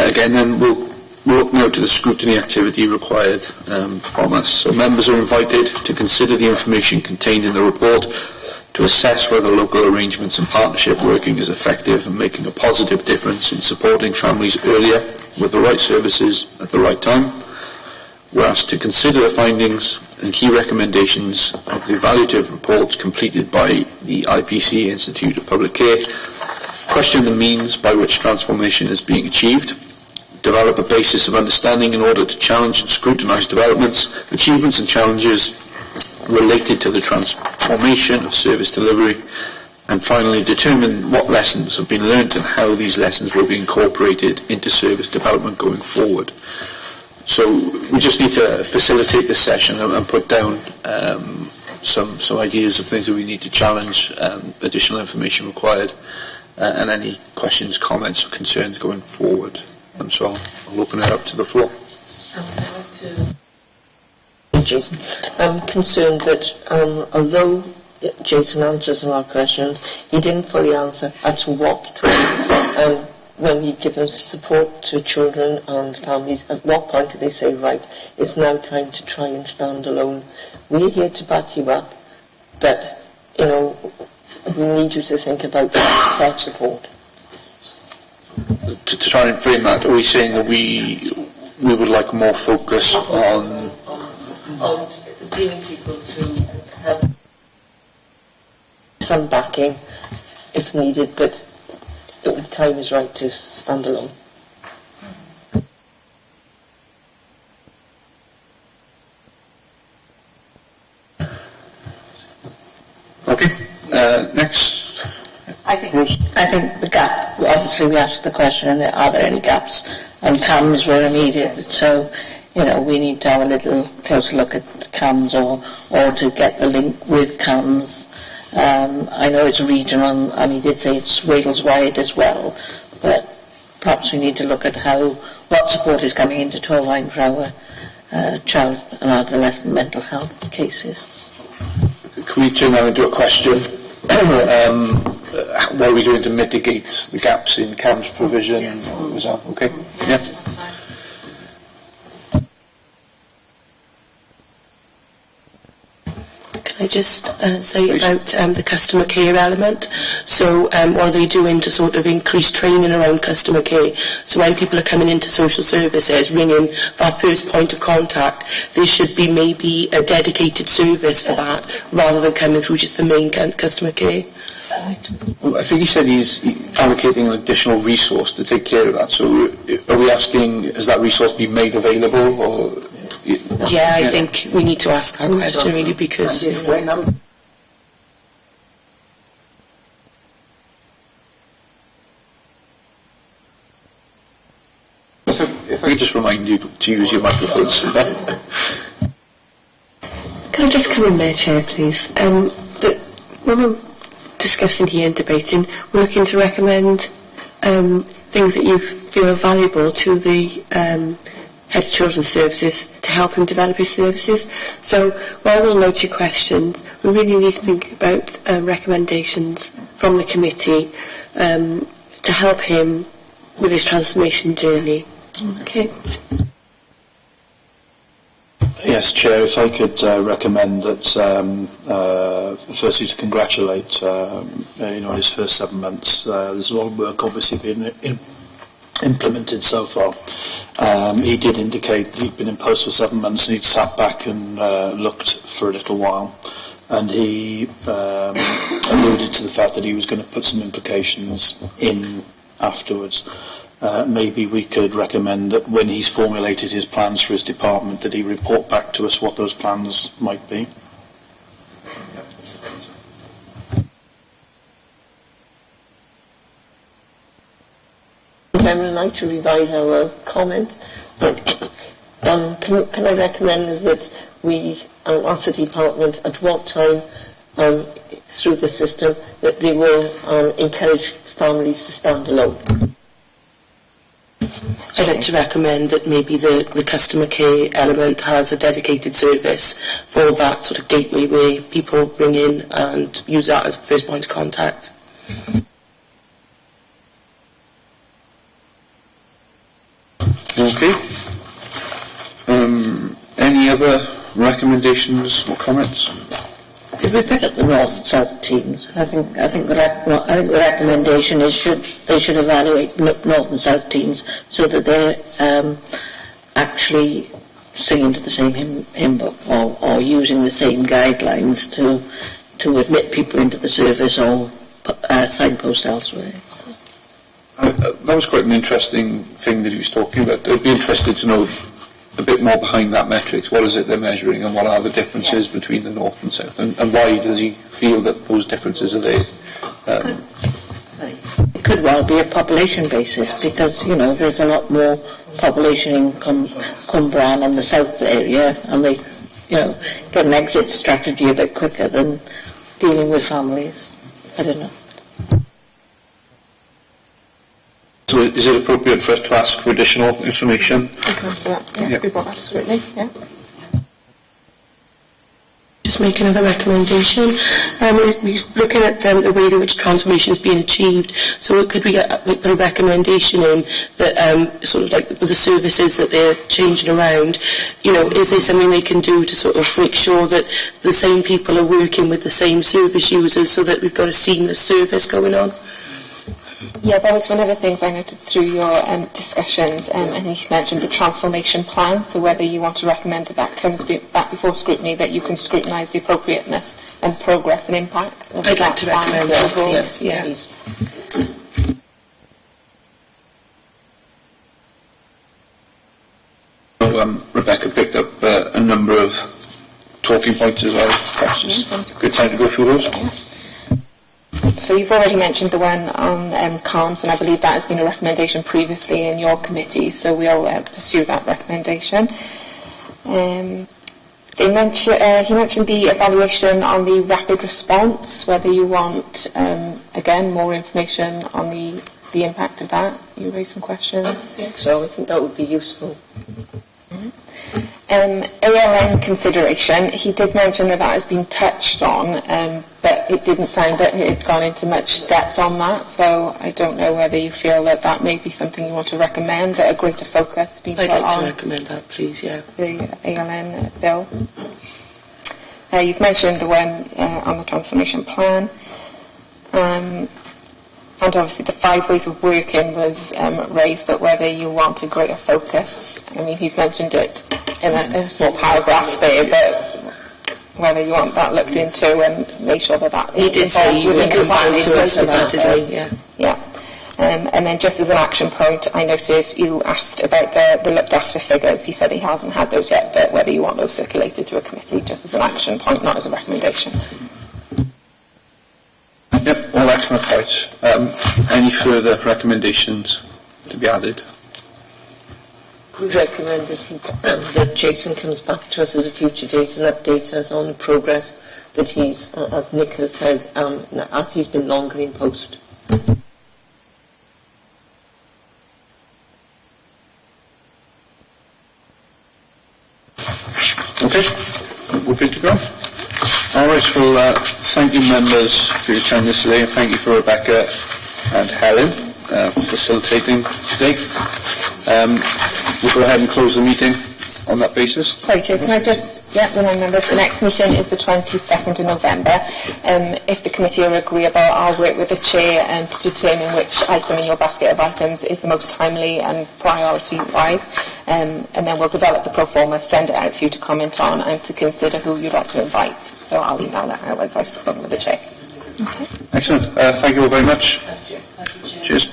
Again, then we'll look now to the scrutiny activity required from us. So members are invited to consider the information contained in the report to assess whether local arrangements and partnership working is effective and making a positive difference in supporting families earlier with the right services at the right time. We're asked to consider the findings and key recommendations of the evaluative reports completed by the IPC Institute of Public Care, question the means by which transformation is being achieved, develop a basis of understanding in order to challenge and scrutinise developments, achievements and challenges related to the transformation of service delivery, and finally determine what lessons have been learnt and how these lessons will be incorporated into service development going forward. So we just need to facilitate this session and put down some ideas of things that we need to challenge, additional information required, and any questions, comments or concerns going forward. So I'll open it up to the floor. Jason, I'm concerned that although Jason answers some of our questions, he didn't fully answer at what time when we've given support to children and families, at what point do they say, right, it's now time to try and stand alone? We're here to back you up, but, you know, we need you to think about self-support. To try and frame that, are we saying that we would like more focus on bringing people to help some backing if needed, but the time is right to stand alone. Okay, next. I think the gap, obviously we asked the question, are there any gaps? And CAMS were immediate, so, you know, we need to have a little closer look at CAMS or to get the link with CAMS. I know it's regional, and he did say it's Wales-wide as well, but perhaps we need to look at what support is coming into Torfaen for our child and adolescent mental health cases. Can we turn that into a question? What are we doing to mitigate the gaps in CAMS provision? Was that okay? Yeah. Can I just say about the customer care element? So what are they doing to sort of increase training around customer care? So when people are coming into social services, ringing our first point of contact, there should be maybe a dedicated service for that, rather than coming through just the main customer care. Well, I think he said he's allocating an additional resource to take care of that. So are we asking, has that resource been made available? Or Yeah, I think we need to ask that question really, because if I could just remind you to use your microphones. Can I just come in there, Chair, please? When we're discussing here and debating, we're looking to recommend things that you feel are valuable to the Head of Children's Services to help him develop his services. So while we'll note your questions, we really need to think about recommendations from the committee to help him with his transformation journey. Okay. Yes, Chair, if I could recommend that, firstly to congratulate, on his first 7 months. There's a lot of work obviously been implemented so far. He did indicate that he'd been in post for 7 months and he'd sat back and looked for a little while. And he alluded to the fact that he was going to put some implications in afterwards. Maybe we could recommend that when he's formulated his plans for his department, that he report back to us what those plans might be. I would like to revise our comment. Can I recommend that we ask the department at what time through the system that they will encourage families to stand alone? I'd like to recommend that maybe the customer care element has a dedicated service for that sort of gateway where people ring in and use that as a first point of contact. Okay. Any other recommendations or comments? If we pick up the north and south teams, I think the recommendation is they should evaluate north and south teams so that they're actually singing to the same hymn book or using the same guidelines to admit people into the service or signpost elsewhere. That was quite an interesting thing that he was talking about. I'd be interested to know a bit more behind that metrics. What is it they're measuring, and what are the differences between the north and south, and why does he feel that those differences are there? It could well be a population basis, because there's a lot more population in Cwmbran and the south area, and they get an exit strategy a bit quicker than dealing with families. I don't know. So is it appropriate for us to ask for additional information? We can ask for that. Yeah. We brought that to scrutiny. Yeah. Just make another recommendation. We're looking at the way in which transformation is being achieved. So could we get a recommendation in that sort of like with the services that they're changing around, is there something they can do to sort of make sure that the same people are working with the same service users so that we've got a seamless service going on? Yeah, that was one of the things I noted through your discussions, and he's mentioned the transformation plan, so whether you want to recommend that comes back before scrutiny, that you can scrutinise the appropriateness and progress and impact of I'd like to recommend that, yes. Yeah. Please. Rebecca picked up a number of talking points as well. Perhaps it's a good time to go through those. Yeah. So you've already mentioned the one on CALMS, and I believe that has been a recommendation previously in your committee, so we'll pursue that recommendation. He mentioned the evaluation on the rapid response, whether you want, again, more information on the impact of that. You raised some questions. I think so. I think that would be useful. Mm-hmm. ALN consideration, he did mention that has been touched on, but it didn't sound that it had gone into much depth on that, so I don't know whether you feel that may be something you want to recommend, that a greater focus be put on. I'd like to recommend that, please, yeah. The ALN bill. You've mentioned the one on the transformation plan. And obviously the 5 ways of working was raised, but whether you want a greater focus. I mean, he's mentioned it in a small paragraph there, but whether you want that looked into and make sure that he did say you would come back to us about it, yeah. Yeah. And then just as an action point, I noticed you asked about the looked after figures. He said he hasn't had those yet, but whether you want those circulated to a committee just as an action point, not as a recommendation. Yep, all excellent points. Any further recommendations to be added? We recommend that Jason comes back to us at a future date and updates us on the progress that he's, as Nick has said, as he's been longer in post. Okay, we're good to go. All right, well, thank you members for your attendance today, and thank you for Rebecca and Helen for facilitating today. We'll go ahead and close the meeting on that basis. Sorry, Chair, can I just remind members, the next meeting is the 22nd of November. If the committee are agreeable, I'll work with the Chair to determine which item in your basket of items is the most timely and priority-wise, and then we'll develop the pro forma, send it out for you to comment on and to consider who you'd like to invite. So I'll email that out once I've spoken with the Chair. Okay. Excellent. Thank you all very much. Cheers.